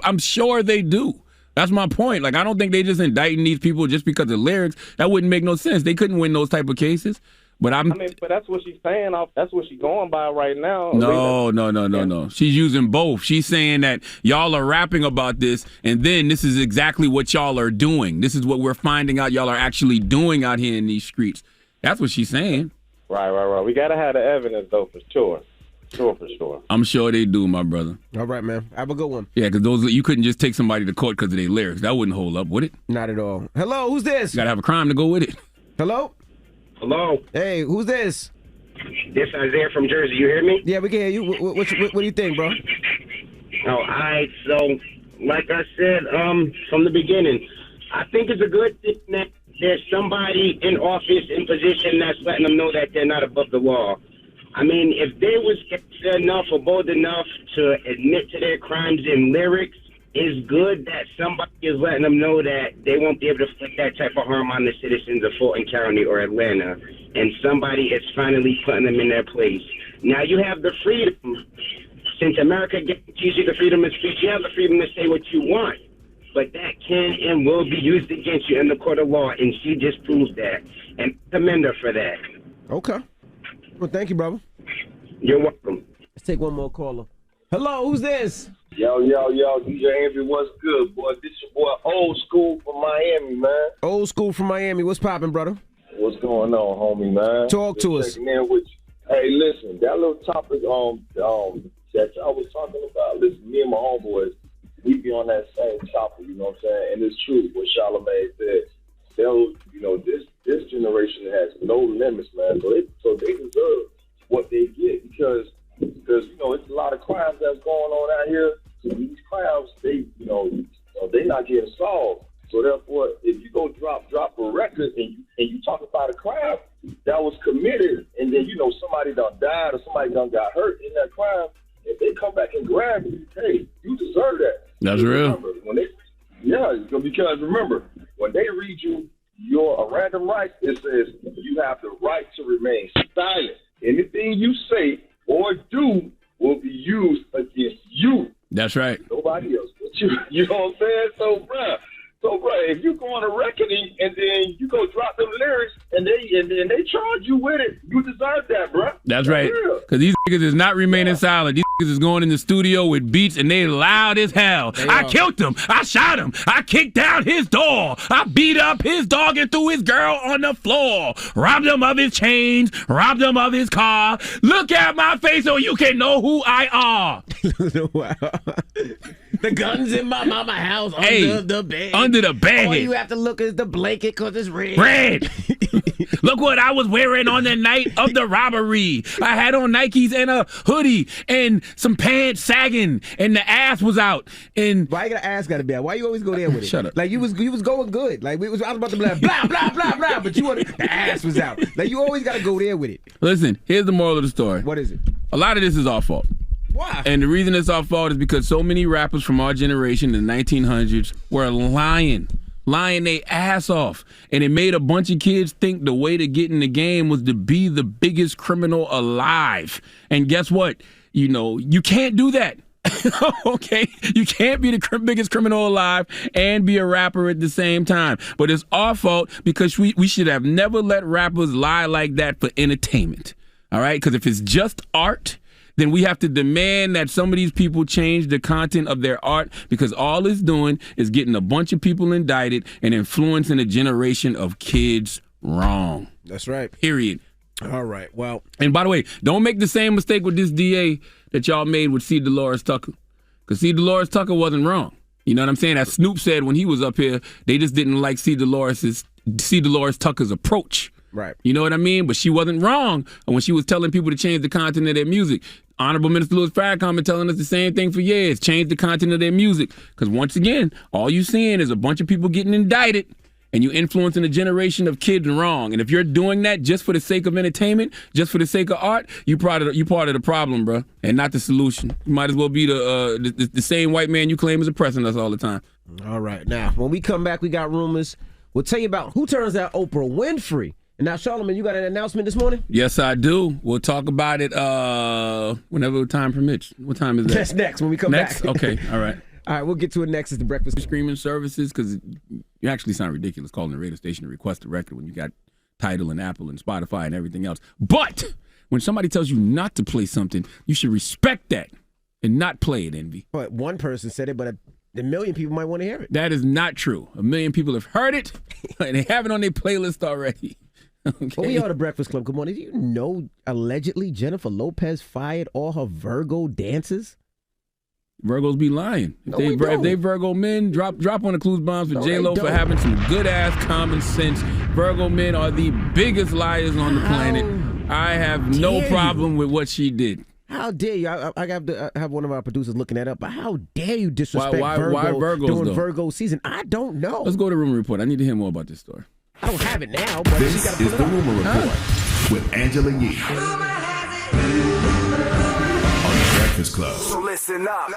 I'm sure they do. That's my point. I don't think they just indicting these people just because of lyrics. That wouldn't make no sense. They couldn't win those type of cases. But but that's what she's saying. That's what she's going by right now. No. She's using both. She's saying that y'all are rapping about this, and then this is exactly what y'all are doing. This is what we're finding out y'all are actually doing out here in these streets. That's what she's saying. Right. We got to have the evidence, though, for sure. For sure. I'm sure they do, my brother. All right, man. Have a good one. Yeah, because you couldn't just take somebody to court because of their lyrics. That wouldn't hold up, would it? Not at all. Hello, who's this? You got to have a crime to go with it. Hello? Hello. Hey, who's this? This is Isaiah from Jersey. You hear me? Yeah, we can hear you. What do you think, bro? Oh, all right. So, like I said from the beginning, I think it's a good thing that there's somebody in office, in position, that's letting them know that they're not above the law. I mean, if they was enough or bold enough to admit to their crimes in lyrics, it's good that somebody is letting them know that they won't be able to inflict that type of harm on the citizens of Fulton County or Atlanta, and somebody is finally putting them in their place. Now you have the freedom, since America guarantees you the freedom of speech, you have the freedom to say what you want, but that can and will be used against you in the court of law, and she just proved that, and commend her for that. Okay. Well, thank you, brother. You're welcome. Let's take one more caller. Hello, who's this? Yo, DJ Andrew, what's good, boy? This your boy Old School from Miami, man. Old School from Miami. What's poppin', brother? What's going on, homie, man? Talk to us. In with you. Hey, listen, that little topic that y'all was talking about, listen, me and my homeboys, we be on that same topic, you know what I'm saying? And it's true what Charlamagne said. This generation has no limits, man. So they deserve what they get because it's a lot of crimes that's going on out here. So these crimes, they not getting solved. So therefore, if you go drop a record and you talk about a crime that was committed, and then somebody done died or somebody done got hurt in that crime, if they come back and grab you, hey, you deserve that. That's real. Because remember, when they read you your random rights, it says you have the right to remain silent. Anything you say or do will be used against you. That's right. Nobody else but you. You know what I'm saying? So, bruh, if you go on a record and then you go drop them lyrics and they charge you with it, you deserve that, bruh. That's right. Because these niggas is not remaining silent. These niggas is going in the studio with beats and they loud as hell. I killed him. I shot him. I kicked down his door. I beat up his dog and threw his girl on the floor. Robbed him of his chains. Robbed him of his car. Look at my face so you can know who I are. The gun's in my mama house under the bed. Under the bed. All you have to look is the blanket because it's red. Red. Look what I was wearing on the night of the robbery. I had on Nikes and a hoodie and some pants sagging and the ass was out. And why you got ass got to be out? Why you always go there with it? Shut up. Like you was going good. Like I was about to be like blah blah blah blah, but the ass was out. Like you always got to go there with it. Listen, here's the moral of the story. What is it? A lot of this is our fault. Why? And the reason it's our fault is because so many rappers from our generation in the 1900s were lying their ass off. And it made a bunch of kids think the way to get in the game was to be the biggest criminal alive. And guess what? You can't do that. Okay? You can't be the biggest criminal alive and be a rapper at the same time. But it's our fault because we should have never let rappers lie like that for entertainment. All right? Because if it's just art, then we have to demand that some of these people change the content of their art because all it's doing is getting a bunch of people indicted and influencing a generation of kids wrong. That's right. Period. All right. Well. And by the way, don't make the same mistake with this DA that y'all made with C. Dolores Tucker. Because C. Dolores Tucker wasn't wrong. You know what I'm saying? As Snoop said when he was up here, they just didn't like C. Dolores Tucker's approach. Right. You know what I mean? But she wasn't wrong when she was telling people to change the content of their music. Honorable Minister Louis Farrakhan been telling us the same thing for years. Change the content of their music. Because once again, all you seeing is a bunch of people getting indicted and you influencing a generation of kids wrong. And if you're doing that just for the sake of entertainment, just for the sake of art, you part of the problem, bro, and not the solution. You might as well be the same white man you claim is oppressing us all the time. All right. Now, when we come back, we got rumors. We'll tell you about who turns out Oprah Winfrey. And now, Charlamagne, you got an announcement this morning? Yes, I do. We'll talk about it whenever time permits. What time is that? That's next when we come back. Okay, all right. All right, we'll get to it next. It's the Breakfast Streaming services, because you actually sound ridiculous calling the radio station to request a record when you got Tidal and Apple and Spotify and everything else. But when somebody tells you not to play something, you should respect that and not play it, Envy. But one person said it, but a million people might want to hear it. That is not true. 1 million people have heard it, and they have it on their playlist already. Okay. Well, we are the Breakfast Club. Good morning. Do you know allegedly Jennifer Lopez fired all her Virgo dancers? Virgos be lying. If they Virgo men, drop on the clues bombs for J-Lo for having some good-ass common sense. Virgo men are the biggest liars on the planet. I have no problem with what she did. How dare you? I have one of our producers looking that up, but how dare you disrespect Virgo why Virgos, during though? Virgo season? I don't know. Let's go to Rumor Report. I need to hear more about this story. I don't have it now, but this is the Rumor Report with Angela Yee on the Breakfast Club. So listen up.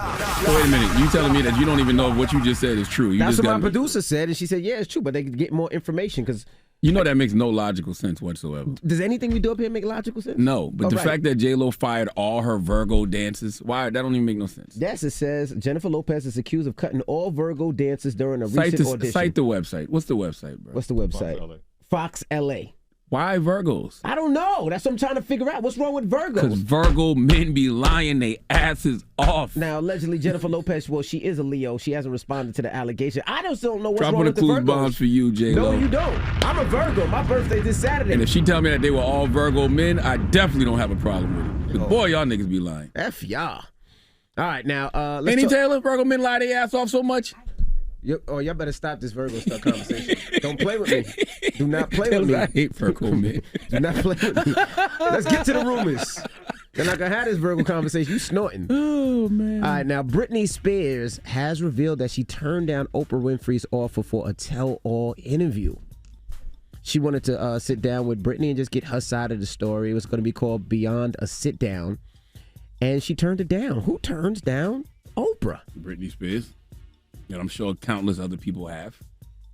So wait a minute. You telling me that you don't even know if what you just said is true? That's what my producer said, and she said, yeah, it's true, but they could get more information because... You know that makes no logical sense whatsoever. Does anything we do up here make logical sense? No, but fact that J-Lo fired all her Virgo dances, that don't even make no sense. Yes, it says Jennifer Lopez is accused of cutting all Virgo dancers during a recent audition. Cite the website. What's the website, bro? What's the website? Fox LA. Why Virgos? I don't know. That's what I'm trying to figure out. What's wrong with Virgos? Because Virgo men be lying their asses off. Now, allegedly, Jennifer Lopez, well, she is a Leo. She hasn't responded to the allegation. I just don't know what's wrong with the Virgos. Dropping the clues bombs for you, J-Lo. No, you don't. I'm a Virgo. My birthday's this Saturday. And if she tell me that they were all Virgo men, I definitely don't have a problem with it. Because boy, y'all niggas be lying. F y'all. All right, now, Annie Taylor, Virgo men lie their ass off so much? Y'all better stop this Virgo stuff conversation. Don't play with me. Do not play with me. I hate Virgo men. Do not play with me. Let's get to the rumors. They're not going to have this Virgo conversation. You snorting. Oh, man. All right, now, Britney Spears has revealed that she turned down Oprah Winfrey's offer for a tell-all interview. She wanted to sit down with Britney and just get her side of the story. It was going to be called Beyond a Sit Down. And she turned it down. Who turns down Oprah? Britney Spears. And I'm sure countless other people have.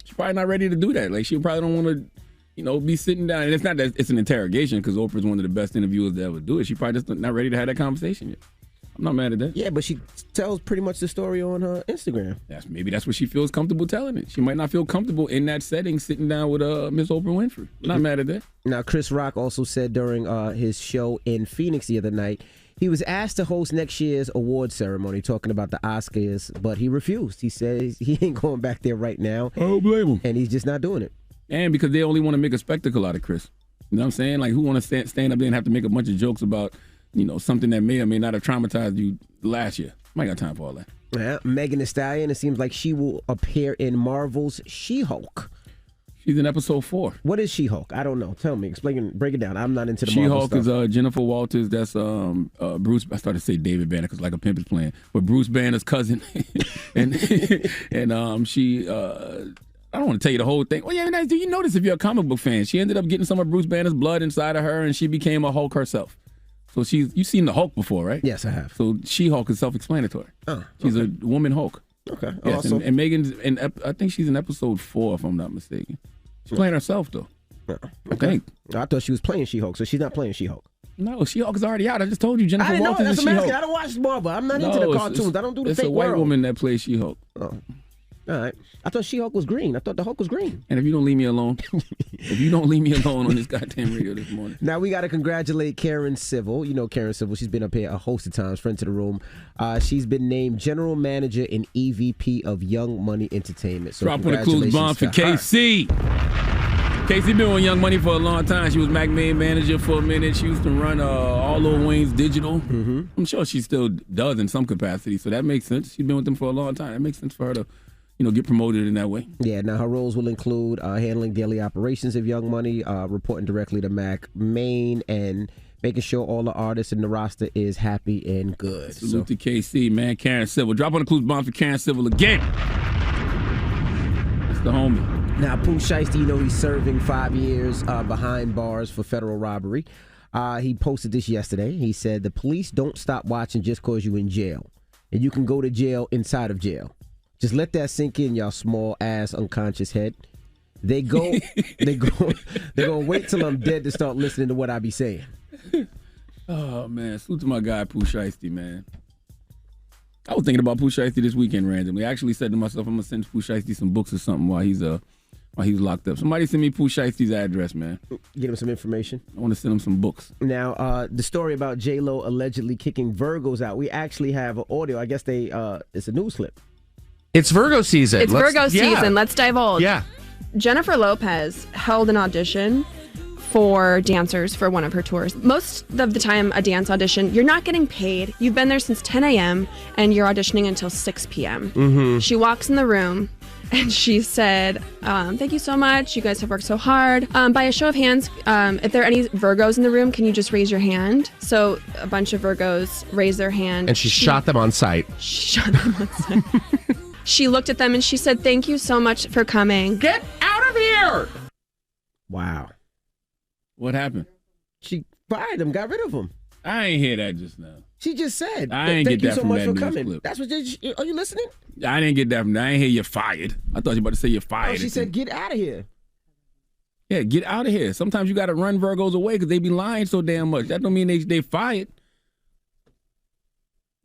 She's probably not ready to do that. Like, she probably don't want to, be sitting down. And it's not that it's an interrogation because Oprah's one of the best interviewers to ever do it. She probably just not ready to have that conversation yet. I'm not mad at that. Yeah, but she tells pretty much the story on her Instagram. Maybe that's what she feels comfortable telling it. She might not feel comfortable in that setting sitting down with Miss Oprah Winfrey. Not mad at that. Now, Chris Rock also said during his show in Phoenix the other night, he was asked to host next year's award ceremony, talking about the Oscars, but he refused. He says he ain't going back there right now. I don't blame him. And he's just not doing it. And because they only want to make a spectacle out of Chris. You know what I'm saying? Like, who want to stand up there and have to make a bunch of jokes about, something that may or may not have traumatized you last year? I ain't got time for all that. Yeah, Megan Thee Stallion, it seems like she will appear in Marvel's She-Hulk. She's in episode 4. What is She-Hulk? I don't know. Tell me. Break it down. I'm not into the Marvel stuff. She-Hulk is Jennifer Walters. That's Bruce. I started to say David Banner because like a pimp is playing, but Bruce Banner's cousin, and she. I don't want to tell you the whole thing. Well, yeah, do you notice if you're a comic book fan, she ended up getting some of Bruce Banner's blood inside of her, and she became a Hulk herself. So you've seen the Hulk before, right? Yes, I have. So She-Hulk is self-explanatory. Oh, she's a woman Hulk. Okay. Yes, Awesome. and Megan's I think she's in episode 4, if I'm not mistaken. She's playing herself though. Okay. I thought she was playing She-Hulk, so she's not playing She-Hulk. No, She-Hulk is already out. I just told you Jennifer Walters is She-Hulk. I don't watch Marvel. I'm not into the cartoons. I don't do the it's fake a white world. woman that plays She-Hulk. Oh. All right. I thought She-Hulk was green. I thought the Hulk was green. And if you don't leave me alone, on this goddamn radio this morning. Now we got to congratulate Karen Civil. You know Karen Civil. She's been up here a host of times, friend to the room. She's been named General Manager and EVP of Young Money Entertainment. So drop on the clues bomb for KC. Casey been on Young Money for a long time. She was Mac Main manager for a minute. She used to run all Lil Wayne's digital. Mm-hmm. I'm sure she still does in some capacity, so that makes sense. She's been with them for a long time. That makes sense for her to, get promoted in that way. Yeah, now her roles will include handling daily operations of Young Money, reporting directly to Mac Main, and making sure all the artists in the roster is happy and good. Salute to KC, man. Karen Civil. Drop on the clues bomb for Karen Civil again. That's the homie. Now, Pooh Shiesty, he's serving 5 years behind bars for federal robbery. He posted this yesterday. He said, the police don't stop watching just because you're in jail. And you can go to jail inside of jail. Just let that sink in, y'all small ass unconscious head. They're gonna wait till I'm dead to start listening to what I be saying. Oh, man. Salute to my guy, Pooh Shiesty, man. I was thinking about Pooh Shiesty this weekend randomly. I actually said to myself, I'm going to send Pooh Shiesty some books or something while he's locked up. Somebody send me Pooh Shiesty's address, man. Get him some information. I want to send him some books. Now, the story about J-Lo allegedly kicking Virgos out, we actually have audio. I guess it's a news clip. It's Virgo season. It's Virgo season. Let's divulge. Yeah. Jennifer Lopez held an audition for dancers for one of her tours. Most of the time, a dance audition, you're not getting paid. You've been there since 10 a.m. and you're auditioning until 6 p.m. Mm-hmm. She walks in the room and she said, thank you so much. You guys have worked so hard. By a show of hands, if there are any Virgos in the room, can you just raise your hand? So a bunch of Virgos raised their hand. And she shot them on sight. Shot them on sight. She looked at them and she said, thank you so much for coming. Get out of here! Wow. What happened? She fired him, got rid of him. I ain't hear that just now. She just said, I ain't thank get you that so from much that for news coming. clip. That's what are you listening? I didn't get that from that. I ain't hear you're fired. I thought you were about to say you're fired. Oh, she said, get out of here. Yeah, get out of here. Sometimes you got to run Virgos away because they be lying so damn much. That don't mean they fired.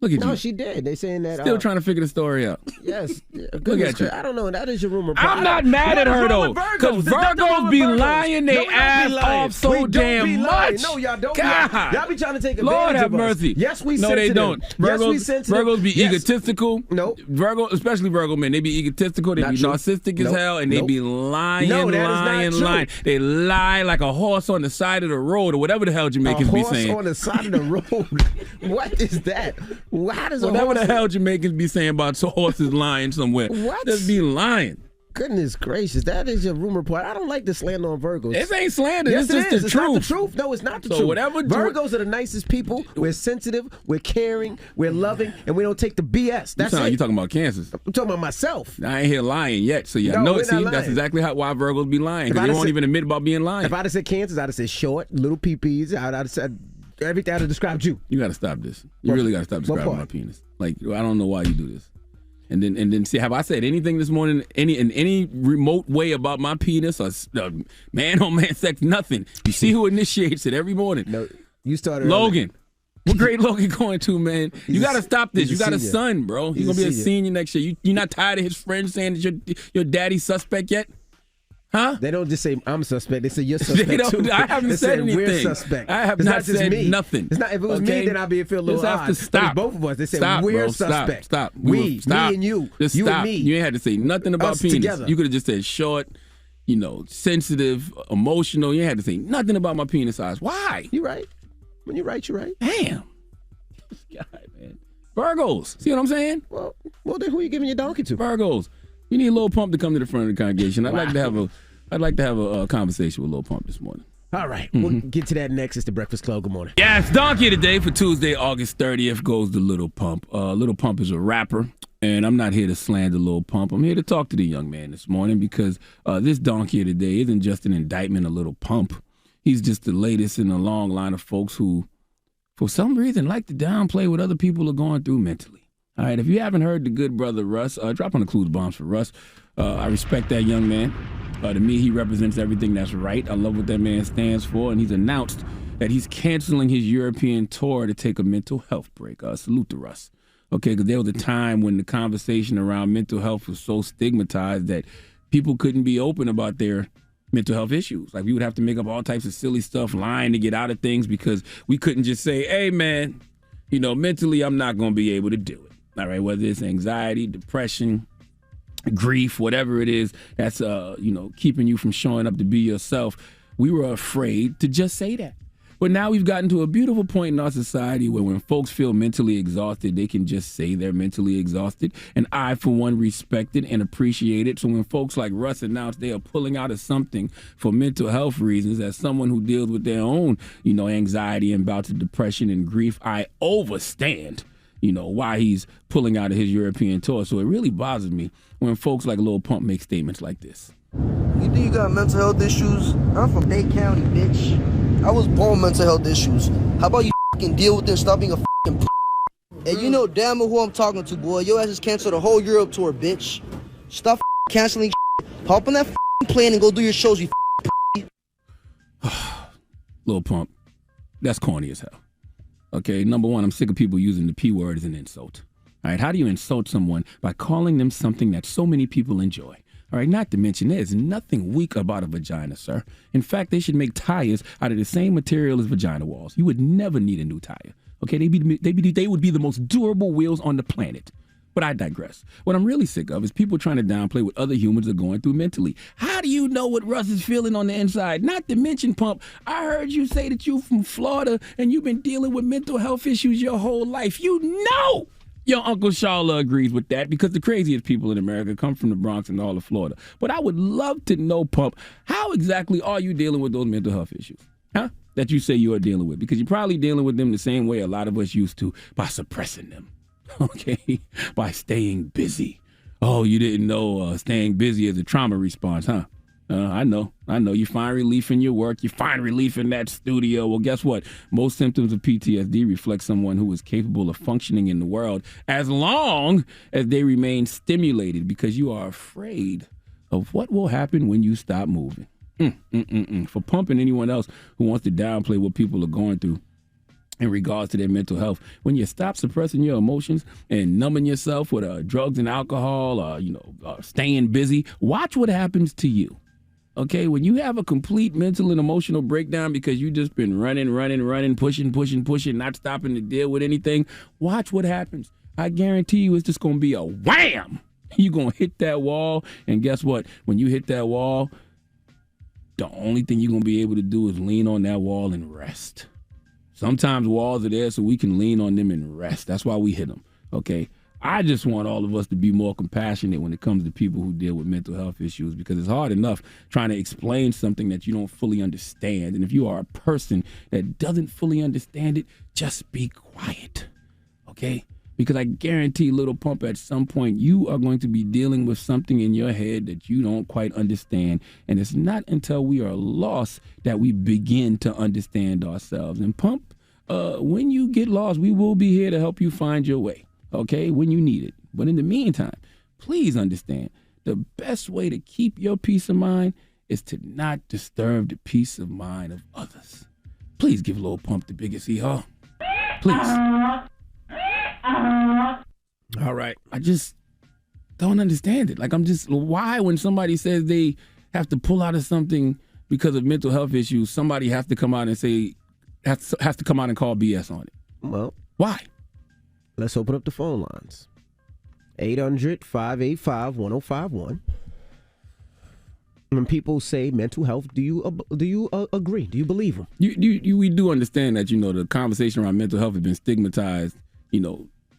Look at you. No, she did. They saying that. Still trying to figure the story out. Yes. Look at you. I don't know. That is your rumor. I'm not mad at her, though. Because Virgos be lying their ass off so damn much. No, y'all don't. God. Y'all be trying to take advantage Lord have of us. mercy. Yes, we No, sensitive. they don't. Virgos be egotistical. Nope. Especially Virgo men, they be egotistical. They be narcissistic as hell, and they be lying, lying. They lie like a horse on the side of the road or whatever the hell Jamaicans be saying. A horse on the side of the road. What is that? How does whatever the hell Jamaicans be saying about horses lying somewhere? What? Just be lying. Goodness gracious, that is your rumor part. I don't like the slander on Virgos. This ain't slander. Yes, this is the it's truth. Not the truth. No, it's not the so truth. Whatever Virgos are the nicest people. We're sensitive. We're caring. We're loving, and we don't take the BS. That's it. You talking about Kansas? I'm talking about myself. I ain't here lying yet. So yeah, no, see, that's exactly why Virgos be lying because they won't even admit about being lying. If I'd have said Kansas, I'd have said short, little peepees. I'd have said everything. I'd have described you. You got to stop this. You really got to stop describing my penis. Like I don't know why you do this. And then see, have I said anything this morning in any remote way about my penis or man-on-man sex? Nothing. You see who initiates it every morning. No, you started Logan. What grade Logan going to, man? You got to stop this. You got a senior. son, bro. He's going to be a senior next year. You're not tired of his friends saying that your daddy's suspect yet? Huh? They don't just say I'm suspect. They say you're suspect too. I haven't They said say anything. We're suspect. I have It's not not just said me. nothing. It's not. If it was Okay? me, then I'd be feel a little Just have odd. to But it's stop. both of us. They say Stop, we're bro. suspect. Stop. We, Stop. me and you. Just you stop. and me. You ain't had to say nothing about Us penis. together. You could have just said short, sensitive, emotional. You ain't had to say nothing about my penis size. Why? You're right. When you're right, you're right. Damn. This guy, man. Virgos. See what I'm saying? Well, then who you giving your donkey to? Virgos. You need Lil Pump to come to the front of the congregation. I'd like to have a conversation with Lil Pump this morning. All right. We'll get to that next. It's the Breakfast Club. Good morning. Yes, donkey today for Tuesday, August 30th goes to Lil Pump. Lil Pump is a rapper, and I'm not here to slander Lil Pump. I'm here to talk to the young man this morning because this donkey of the day isn't just an indictment of Lil Pump. He's just the latest in a long line of folks who, for some reason, like to downplay what other people are going through mentally. All right, if you haven't heard the good brother Russ, drop on the clues bombs for Russ. I respect that young man. To me, he represents everything that's right. I love what that man stands for, and he's announced that he's canceling his European tour to take a mental health break. Salute to Russ. Okay, because there was a time when the conversation around mental health was so stigmatized that people couldn't be open about their mental health issues. Like, we would have to make up all types of silly stuff, lying to get out of things because we couldn't just say, hey, man, mentally I'm not going to be able to do it. All right, whether it's anxiety, depression, grief, whatever it is that's keeping you from showing up to be yourself, we were afraid to just say that. But now we've gotten to a beautiful point in our society where when folks feel mentally exhausted, they can just say they're mentally exhausted. And I, for one, respect it and appreciate it. So when folks like Russ announce they are pulling out of something for mental health reasons, as someone who deals with their own, anxiety and bouts of depression and grief, I overstand why he's pulling out of his European tour. So it really bothers me when folks like Lil Pump make statements like this. You think you got mental health issues? I'm from Dade County, bitch. I was born with mental health issues. How about you fucking deal with this, stop being a fucking And you know damn well who I'm talking to, boy. Your ass just canceled the whole Europe tour, bitch. Stop canceling hop on that plane and go do your shows, you Lil Pump, that's corny as hell. Okay, number one, I'm sick of people using the P word as an insult. All right, how do you insult someone? By calling them something that so many people enjoy. All right, not to mention there's nothing weak about a vagina, sir. In fact, they should make tires out of the same material as vagina walls. You would never need a new tire. Okay, they would be the most durable wheels on the planet. But I digress. What I'm really sick of is people trying to downplay what other humans are going through mentally. How do you know what Russ is feeling on the inside? Not to mention, Pump, I heard you say that you're from Florida and you've been dealing with mental health issues your whole life. You know your Uncle Sharla agrees with that because the craziest people in America come from the Bronx and all of Florida. But I would love to know, Pump, how exactly are you dealing with those mental health issues? Huh? That you say you are dealing with? Because you're probably dealing with them the same way a lot of us used to, by suppressing them. Okay, by staying busy. Oh, you didn't know staying busy is a trauma response, huh? I know. You find relief in your work. You find relief in that studio. Well, guess what? Most symptoms of PTSD reflect someone who is capable of functioning in the world as long as they remain stimulated because you are afraid of what will happen when you stop moving. For Pump and anyone else who wants to downplay what people are going through in regards to their mental health, when you stop suppressing your emotions and numbing yourself with drugs and alcohol, staying busy, watch what happens to you. Okay, when you have a complete mental and emotional breakdown because you just been running, pushing, not stopping to deal with anything, watch what happens. I guarantee you it's just going to be a wham. You're going to hit that wall, and guess what? When you hit that wall, the only thing you're going to be able to do is lean on that wall and rest. Sometimes walls are there so we can lean on them and rest. That's why we hit them, okay? I just want all of us to be more compassionate when it comes to people who deal with mental health issues because it's hard enough trying to explain something that you don't fully understand. And if you are a person that doesn't fully understand it, just be quiet, okay? Because I guarantee, Little Pump, at some point you are going to be dealing with something in your head that you don't quite understand. And it's not until we are lost that we begin to understand ourselves. And Pump, when you get lost, we will be here to help you find your way, okay, when you need it. But in the meantime, please understand, the best way to keep your peace of mind is to not disturb the peace of mind of others. Please give Lil Pump the biggest hee-haw. Please. All right. I just don't understand it. Like, why when somebody says they have to pull out of something because of mental health issues, somebody has to come out and say, has to come out and call BS on it? Well, why? Let's open up the phone lines. 800-585-1051. When people say mental health, do you agree? Do you believe them? We do understand that, the conversation around mental health has been stigmatized,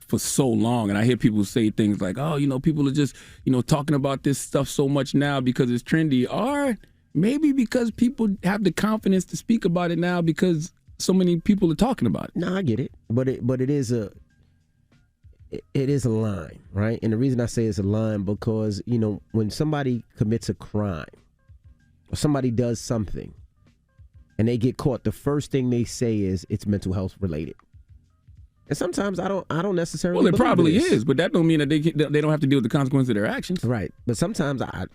for so long. And I hear people say things like, oh, people are just, talking about this stuff so much now because it's trendy. Or maybe because people have the confidence to speak about it now because so many people are talking about it. No, I get it. But it is a line, right? And the reason I say it's a line because, when somebody commits a crime or somebody does something and they get caught, the first thing they say is it's mental health related. And sometimes I don't necessarily. Well, it probably is, but that don't mean that they don't have to deal with the consequences of their actions. Right. But sometimes I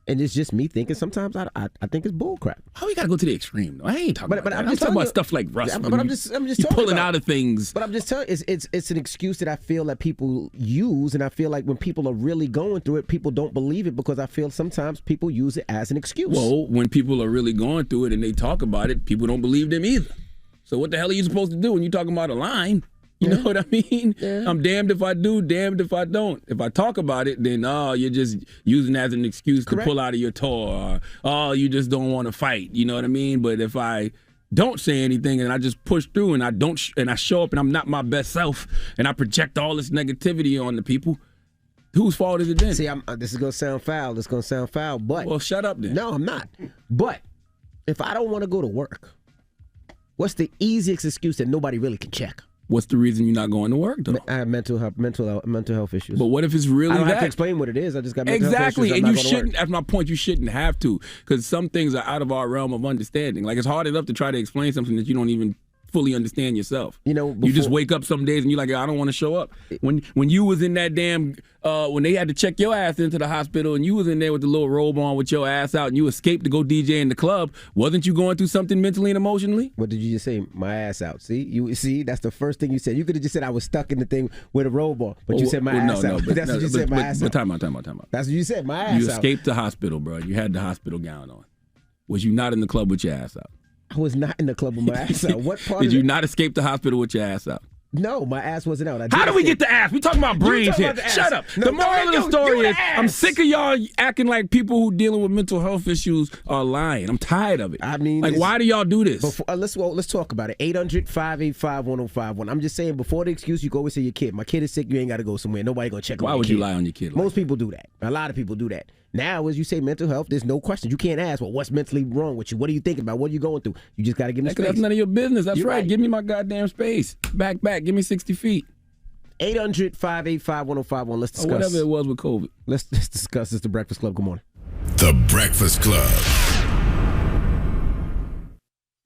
and it's just me thinking. Sometimes I think it's bullcrap. How we gotta go to the extreme though? I ain't talking about that. I'm talking about stuff like Russ. But I'm just pulling out of things. But I'm just telling you, it's an excuse that I feel that people use, and I feel like when people are really going through it, people don't believe it because I feel sometimes people use it as an excuse. Well, when people are really going through it and they talk about it, people don't believe them either. So what the hell are you supposed to do when you're talking about a line? You know what I mean? Yeah. I'm damned if I do, damned if I don't. If I talk about it, then you're just using it as an excuse to pull out of your tour. Or, you just don't want to fight. You know what I mean? But if I don't say anything and I just push through and I don't and I show up and I'm not my best self and I project all this negativity on the people, whose fault is it then? See, this is gonna sound foul. This is gonna sound foul. But well, shut up then. No, I'm not. But if I don't want to go to work, what's the easiest excuse that nobody really can check? What's the reason you're not going to work, though? I have mental health issues. But what if it's really I don't that? have to explain what it is. I just got mental health issues. Exactly, and you shouldn't. That's my point. You shouldn't have to, because some things are out of our realm of understanding. Like, it's hard enough to try to explain something that you don't even fully understand yourself. You just wake up some days and you're like, I don't want to show up. When you was in that damn, when they had to check your ass into the hospital and you was in there with the little robe on with your ass out and you escaped to go DJ in the club, wasn't you going through something mentally and emotionally? What did you just say? My ass out. See, that's the first thing you said. You could have just said I was stuck in the thing with a robe on, but you said my ass out. That's what you said, my ass out. Time out. That's what you said, my ass out. You escaped the hospital, bro. You had the hospital gown on. Was you not in the club with your ass out? I was not in the club with my ass out. What part did you not escape the hospital with your ass out? No, my ass wasn't out. How do we get the ass? We talking about brains here. Shut up. No, the moral of the story is I'm sick of y'all acting like people who dealing with mental health issues are lying. I'm tired of it. I mean, like, why do y'all do this? Let's talk about it. 800-585-1051. I'm just saying, before the excuse, you go always say your kid. My kid is sick. You ain't got to go somewhere. Nobody gonna check on your kid. Why would you lie on your kid? Most people do that. A lot of people do that. Now, as you say, mental health, there's no question. You can't ask, well, what's mentally wrong with you? What are you thinking about? What are you going through? You just got to give me space. That's none of your business. That's right. Give me my goddamn space. Back. Give me 60 feet. 800-585-1051. Let's discuss. Whatever it was with COVID. Let's discuss this. The Breakfast Club. Good morning. The Breakfast Club.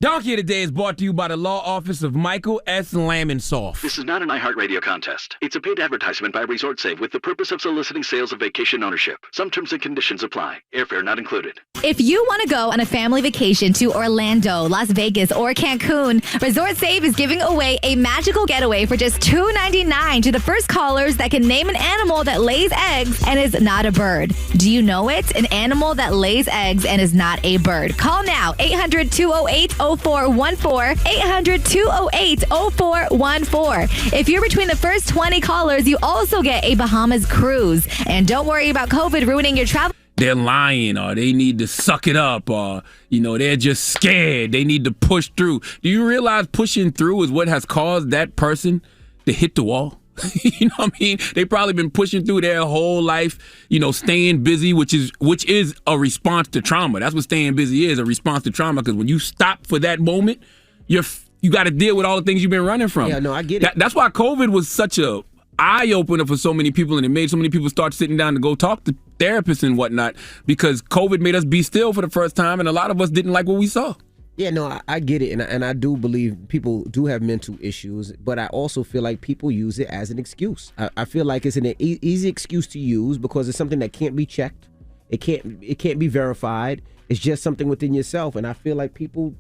Donkey of the Day is brought to you by the law office of Michael S. Lamonsoff. This is not an iHeartRadio contest. It's a paid advertisement by Resort Save with the purpose of soliciting sales of vacation ownership. Some terms and conditions apply. Airfare not included. If you want to go on a family vacation to Orlando, Las Vegas, or Cancun, Resort Save is giving away a magical getaway for just $2.99 to the first callers that can name an animal that lays eggs and is not a bird. Do you know it? An animal that lays eggs and is not a bird. Call now, 800-208-0414, 800-208-0414. If you're between the first 20 callers, you also get a Bahamas cruise. And don't worry about COVID ruining your travel. They're lying, or they need to suck it up, or, they're just scared. They need to push through. Do you realize pushing through is what has caused that person to hit the wall? You know what I mean? They've probably been pushing through their whole life, staying busy, which is a response to trauma. That's what staying busy is, a response to trauma. Because when you stop for that moment, you got to deal with all the things you've been running from. Yeah, no, I get it. That's why COVID was such a eye-opener for so many people, and it made so many people start sitting down to go talk to therapists and whatnot, because COVID made us be still for the first time, and a lot of us didn't like what we saw. Yeah, no, I get it, and I do believe people do have mental issues, but I also feel like people use it as an excuse. I feel like it's an easy excuse to use because it's something that can't be checked. It can't be verified. It's just something within yourself, and I feel like people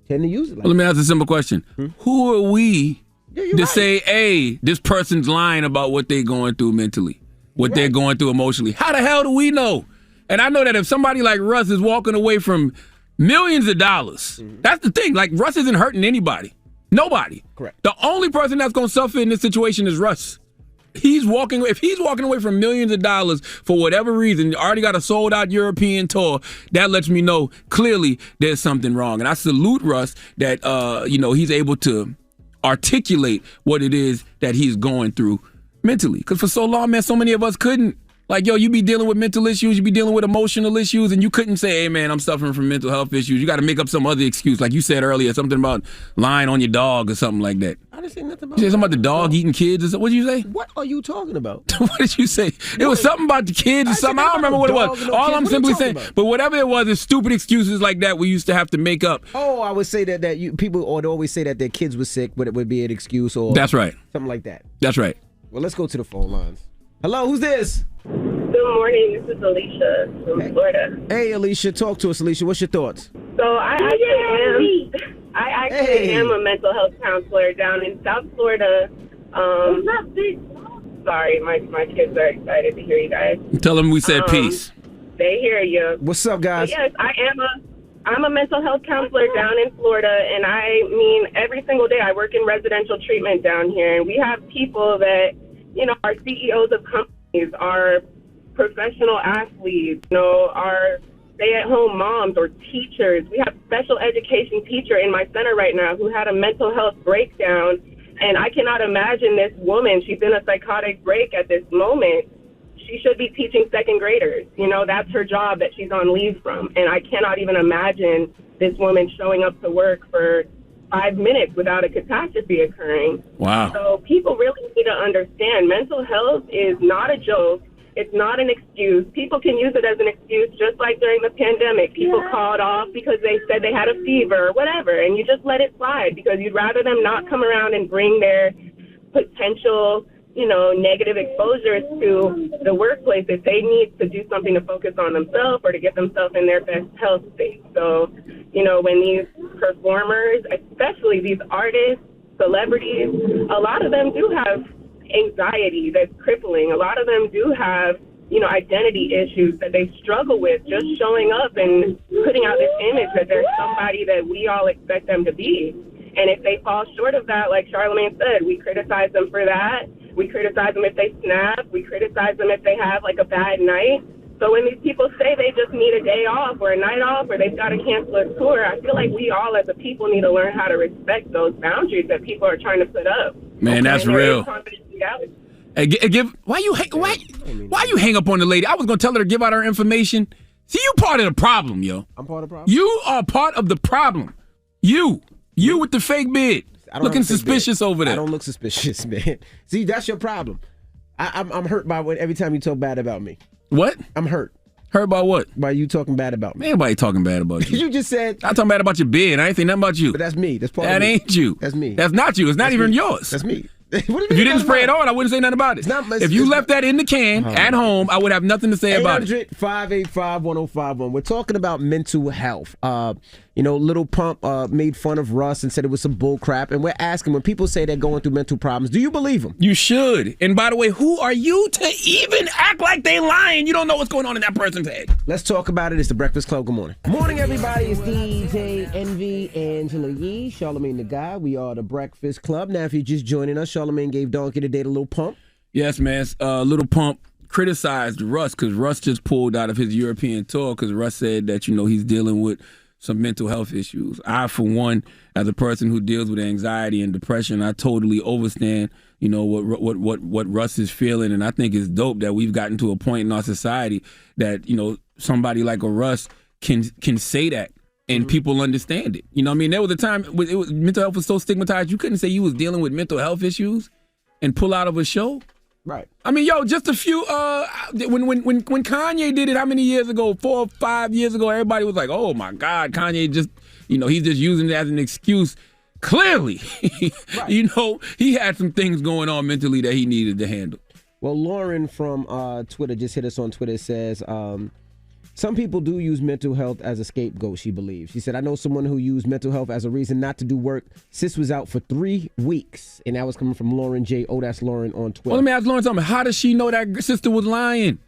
tend to use it. Well, let me ask a simple question: Who are we to say, "Hey, this person's lying about what they're going through mentally, what they're going through emotionally"? How the hell do we know? And I know that if somebody like Russ is walking away from millions of dollars. That's the thing. Like, Russ isn't hurting anybody. Nobody. Correct. The only person that's going to suffer in this situation is Russ. If he's walking away from millions of dollars for whatever reason, already got a sold out European tour, that lets me know clearly there's something wrong. And I salute Russ that, he's able to articulate what it is that he's going through mentally. Because for so long, man, so many of us couldn't. Like, yo, you be dealing with mental issues, you be dealing with emotional issues, and you couldn't say, hey, man, I'm suffering from mental health issues. You got to make up some other excuse. Like you said earlier, something about lying on your dog or something like that. I didn't say nothing about You said something about the dog eating kids or something. What did you say? What are you talking about? What did you say? It was something about the kids or something. I don't remember what it was. All I'm simply saying, but whatever it was, it's stupid excuses like that we used to have to make up. Oh, I would say that people would always say that their kids were sick, but it would be an excuse or That's right. something like that. That's right. Well, let's go to the phone lines. Hello, who's this? Good morning. This is Alicia from Florida. Hey, Alicia, talk to us, Alicia. What's your thoughts? So I actually am a mental health counselor down in South Florida. Sorry, my kids are excited to hear you guys. Tell them we said peace. They hear you. What's up, guys? But yes, I'm a mental health counselor down in Florida, and I mean, every single day I work in residential treatment down here, and we have people that, are CEOs of companies, are professional athletes, are stay-at-home moms or teachers. We have special education teacher in my center right now who had a mental health breakdown, and I cannot imagine this woman. She's in a psychotic break at this moment. She should be teaching second graders. That's her job that she's on leave from, and I cannot even imagine this woman showing up to work for 5 minutes without a catastrophe occurring. Wow. So people really need to understand mental health is not a joke. It's not an excuse. People can use it as an excuse, just like during the pandemic. People called off because they said they had a fever or whatever, and you just let it slide because you'd rather them not come around and bring their potential, negative exposures to the workplace if they need to do something to focus on themselves or to get themselves in their best health state. So, when these performers, especially these artists, celebrities, a lot of them do have anxiety that's crippling. A lot of them do have, identity issues that they struggle with just showing up and putting out this image that they're somebody that we all expect them to be. And if they fall short of that, like Charlamagne said, we criticize them for that. We criticize them if they snap. We criticize them if they have like a bad night. So when these people say they just need a day off or a night off or they've got to cancel a tour, I feel like we all as a people need to learn how to respect those boundaries that people are trying to put up. Man, that's real. Hey, why you hang up on the lady? I was gonna tell her to give out her information. See, you part of the problem, yo. I'm part of the problem. You are part of the problem. You with the fake beard, looking suspicious over there. I don't look suspicious, man. See, that's your problem. I'm hurt by every time you talk bad about me. What? I'm hurt. Hurt by what? By you talking bad about me. Man, nobody talking bad about you. You just said. I'm talking bad about your beard. I ain't saying nothing about you. But that's me. That's part of me. That ain't you. That's me. That's not you. It's not even yours. That's me. If you didn't spray it on, I wouldn't say nothing about it. If you left that in the can at home, I would have nothing to say about it. 800-585-1051. We're talking about mental health. Lil Pump made fun of Russ and said it was some bull crap. And we're asking, when people say they're going through mental problems, do you believe them? You should. And by the way, who are you to even act like they lying? You don't know what's going on in that person's head. Let's talk about it. It's the Breakfast Club. Good morning. Morning, everybody. It's DJ Envy, Angela Yee, Charlamagne the Guy. We are the Breakfast Club. Now, if you're just joining us, Charlamagne gave Donkey today to Lil Pump. Yes, man. Lil Pump criticized Russ because Russ just pulled out of his European tour because Russ said that, he's dealing with some mental health issues. I, for one, as a person who deals with anxiety and depression, I totally understand, what Russ is feeling. And I think it's dope that we've gotten to a point in our society that, somebody like a Russ can say that. And people understand it. There was a time mental health was so stigmatized, you couldn't say you was dealing with mental health issues and pull out of a show. Right. Just a few. When Kanye did it, how many years ago? 4 or 5 years ago, everybody was like, "Oh my God, Kanye just he's just using it as an excuse. Clearly, he had some things going on mentally that he needed to handle. Well, Lauren from Twitter just hit us on Twitter. It says, some people do use mental health as a scapegoat, she believes. She said, I know someone who used mental health as a reason not to do work. Sis was out for 3 weeks. And that was coming from Lauren J. Oh, that's Lauren on Twitter. Well, let me ask Lauren something. How does she know that sister was lying?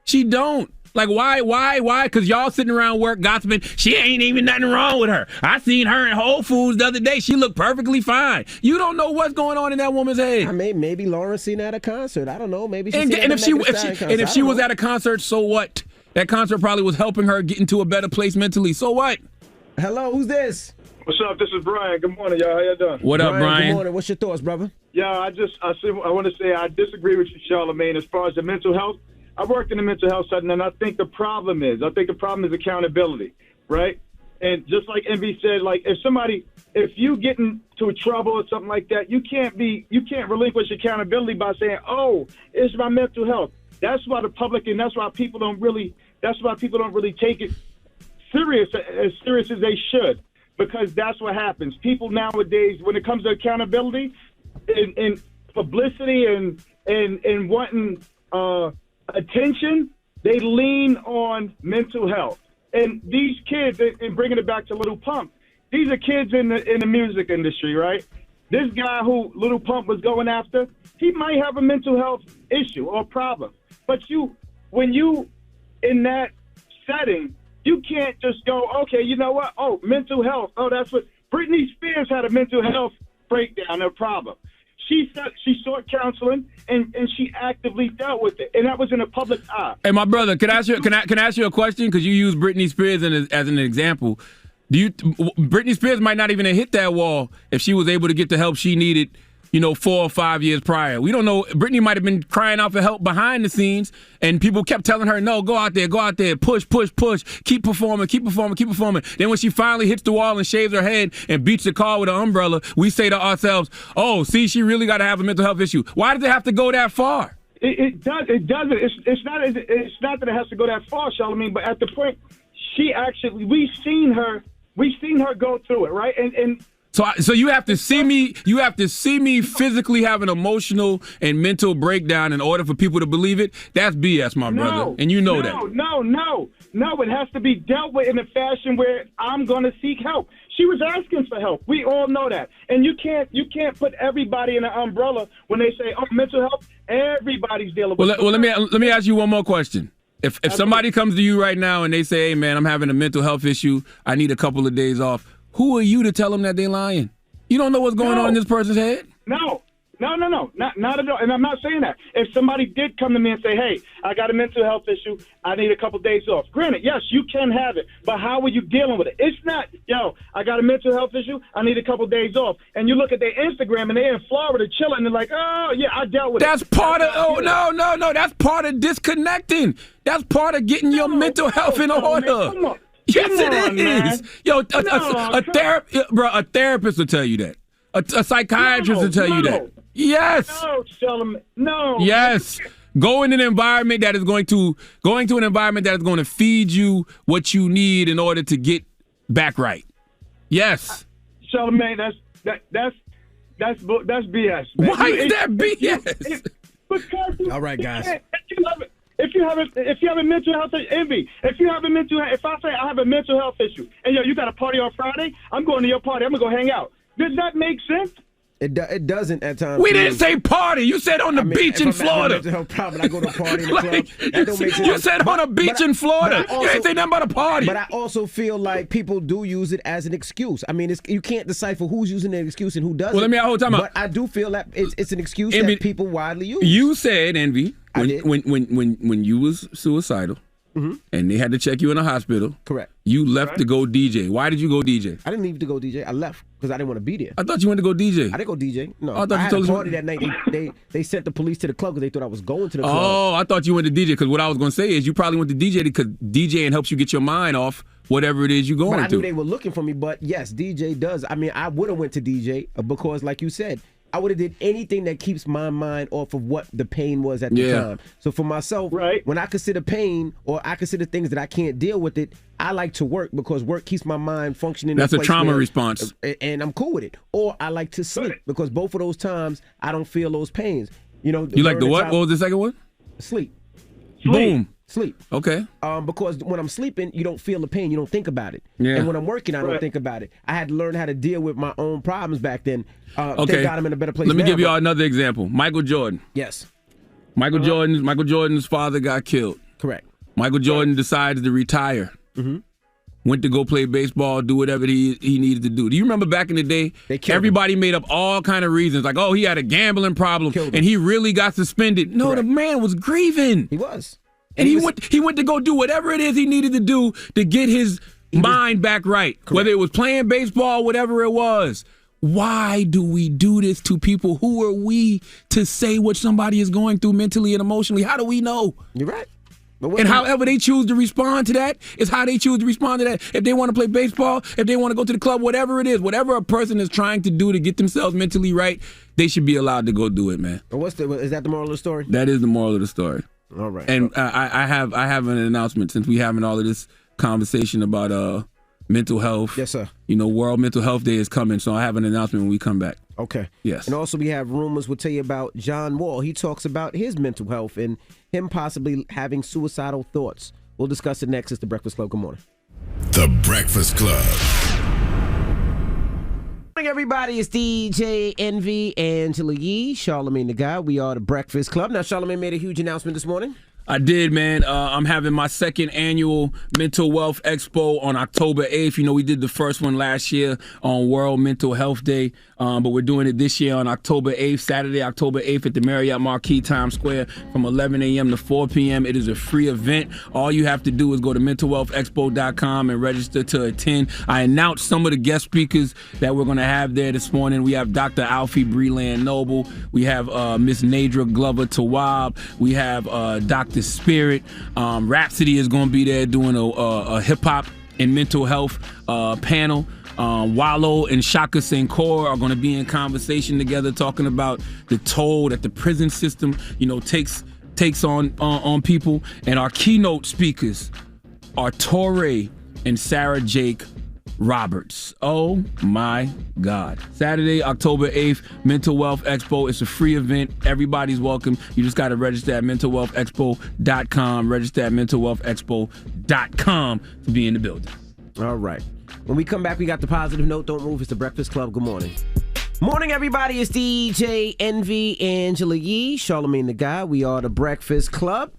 She don't. Like, why? Because y'all sitting around work gossiping. She ain't even nothing wrong with her. I seen her in Whole Foods the other day. She looked perfectly fine. You don't know what's going on in that woman's head. I mean, maybe Lauren seen her at a concert. I don't know. Maybe she and if she was at a concert, so what? That concert probably was helping her get into a better place mentally. So what? Hello, who's this? What's up? This is Brian. Good morning, y'all. How y'all doing? What up, Brian? Good morning. What's your thoughts, brother? Yeah, I want to say I disagree with you, Charlamagne, as far as the mental health. I worked in the mental health setting, and I think the problem is accountability, right? And just like Envy said, like if you get into trouble or something like that, you can't relinquish accountability by saying, "Oh, it's my mental health." That's why the public, and that's why people don't really take it as serious as they should, because that's what happens. People nowadays, when it comes to accountability and publicity and wanting attention, they lean on mental health. And these kids, and bringing it back to Little Pump, these are kids in the music industry, right? This guy who Little Pump was going after, he might have a mental health issue or problem. But when you in that setting, you can't just go, okay, you know what? Oh, mental health. Oh, that's what Britney Spears had, a mental health breakdown, a problem. She sought counseling and she actively dealt with it, and that was in a public eye. Hey, my brother, can I ask you a question? Because you use Britney Spears as an example. Britney Spears might not even have hit that wall if she was able to get the help she needed, 4 or 5 years prior. We don't know. Britney might have been crying out for help behind the scenes, and people kept telling her, no, go out there, push, keep performing. Then when she finally hits the wall and shaves her head and beats the car with an umbrella, we say to ourselves, oh, see, she really got to have a mental health issue. Why does it have to go that far? It doesn't. It's not that it has to go that far, Charlamagne, but at the point, we've seen her go through it, right? And So you have to see me. You have to see me physically have an emotional and mental breakdown in order for people to believe it. That's BS, my brother, and you know that. No. It has to be dealt with in a fashion where I'm going to seek help. She was asking for help. We all know that, and you can't put everybody in an umbrella when they say, "Oh, mental health." Everybody's dealing with. Well, let me ask you one more question. If somebody comes to you right now and they say, "Hey, man, I'm having a mental health issue. I need a couple of days off." Who are you to tell them that they're lying? You don't know what's going on in this person's head? No, not at all. And I'm not saying that. If somebody did come to me and say, hey, I got a mental health issue, I need a couple days off. Granted, yes, you can have it, but how are you dealing with it? It's not, I got a mental health issue, I need a couple days off. And you look at their Instagram and they're in Florida chilling and they're like, oh, yeah, I dealt with That's part of, no. That's part of disconnecting. That's part of getting your mental health in order. Come on. Yes, it is. Yo, a therapist will tell you that. A psychiatrist will tell you that. Yes. No. Yes. Going to an environment that is going to feed you what you need in order to get back right. Yes. Charlamagne, that's BS, man. Why is that BS? Because all right, guys. If you have a mental health envy, if I say I have a mental health issue, and you got a party on Friday, I'm going to your party. I'm gonna go hang out. Does that make sense? It doesn't at times. We didn't say party. You said on the beach in Florida. Mental health problem, I go to a party in the club. That don't make sense. You said on a beach in Florida. You ain't say nothing about a party. But I also feel like people do use it as an excuse. I mean, you can't decipher who's using an excuse and who doesn't. Well, let me hold time out. But I do feel that it's an excuse that people widely use. You said, Envy, when you was suicidal, and they had to check you in the hospital. Correct. You left to go DJ. Why did you go DJ? I didn't leave to go DJ. I left because I didn't want to be there. I thought you went to go DJ. I didn't go DJ. No, I had a party that night. They sent the police to the club because they thought I was going to the club. Oh, I thought you went to DJ because what I was going to say is you probably went to DJ because DJing helps you get your mind off whatever it is you're going to. But I to. knew they were looking for me. But yes, DJ does. I mean, I would have went to DJ because, like you said, I would have did anything that keeps my mind off of what the pain was at the time. So for myself, when I consider pain or I consider things that I can't deal with it, I like to work because work keeps my mind functioning. That's a trauma response. And I'm cool with it. Or I like to sleep because both of those times I don't feel those pains. You know. You like the what? What was the second one? Sleep. Boom. Sleep. Okay. Because when I'm sleeping, you don't feel the pain. You don't think about it. Yeah. And when I'm working, I don't think about it. I had to learn how to deal with my own problems back then. Thank God I'm in a better place. Let me now, give you all another example. Michael Jordan. Yes. Michael Jordan's father got killed. Correct. Michael Jordan decided to retire. Went to go play baseball, do whatever he needed to do. Do you remember back in the day, everybody made up all kind of reasons, like, oh, he had a gambling problem and he really got suspended. No, the man was grieving. He was. And he went to go do whatever it is he needed to do to get his mind back right. Correct. Whether it was playing baseball, whatever it was. Why do we do this to people? Who are we to say what somebody is going through mentally and emotionally? How do we know? You're right. And however they choose to respond to that is how they choose to respond to that. If they want to play baseball, if they want to go to the club, whatever it is, whatever a person is trying to do to get themselves mentally right, they should be allowed to go do it, man. Is that the moral of the story? That is the moral of the story. All right. And I have an announcement since we're having all of this conversation about mental health. Yes, sir. You know, World Mental Health Day is coming, so I have an announcement when we come back. Okay. Yes. And also we have rumors we'll tell you about John Wall. He talks about his mental health and him possibly having suicidal thoughts. We'll discuss it next. It's The Breakfast Club. Good morning. The Breakfast Club. Good morning, everybody. It's DJ Envy, Angela Yee, Charlamagne the Guy. We are The Breakfast Club. Now, Charlamagne made a huge announcement this morning. I did, man. I'm having my second annual Mental Wealth Expo on October 8th. You know, we did the first one last year on World Mental Health Day, but we're doing it this year on October 8th, Saturday, October 8th at the Marriott Marquis Times Square from 11 a.m. to 4 p.m. It is a free event. All you have to do is go to mentalwealthexpo.com and register to attend. I announced some of the guest speakers that we're going to have there this morning. We have Dr. Alfie Breland Noble. We have Miss Nadra Glover Tawab. We have Dr. Spirit. Rhapsody is going to be there doing a hip-hop and mental health panel. Wallow and Shaka Senghor are going to be in conversation together talking about the toll that the prison system, you know, takes on people. And our keynote speakers are Torrey and Sarah Jake Roberts. Oh my God. Saturday, October 8th, Mental Wealth Expo. It's a free event. Everybody's welcome. You just got to register at mentalwealthexpo.com. Register at mentalwealthexpo.com to be in the building. All right. When we come back, we got the positive note. Don't move. It's The Breakfast Club. Good morning. Morning, everybody. It's DJ Envy, Angela Yee, Charlamagne the Guy. We are The Breakfast Club.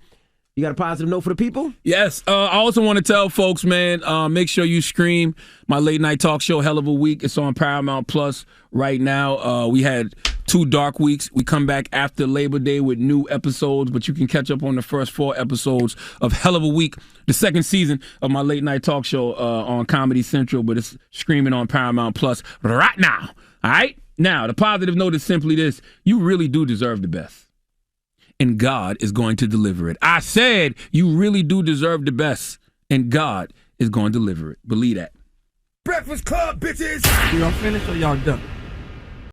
You got a positive note for the people? Yes. I also want to tell folks, man, make sure you stream my late night talk show, Hell of a Week. It's on Paramount Plus right now. We had 2 dark weeks. We come back after Labor Day with new episodes, but you can catch up on the first 4 episodes of Hell of a Week, the second season of my late night talk show on Comedy Central, but it's streaming on Paramount Plus right now. All right? Now, the positive note is simply this. You really do deserve the best. And God is going to deliver it. I said you really do deserve the best, and God is going to deliver it. Believe that. Breakfast Club, bitches! Y'all finished or y'all done?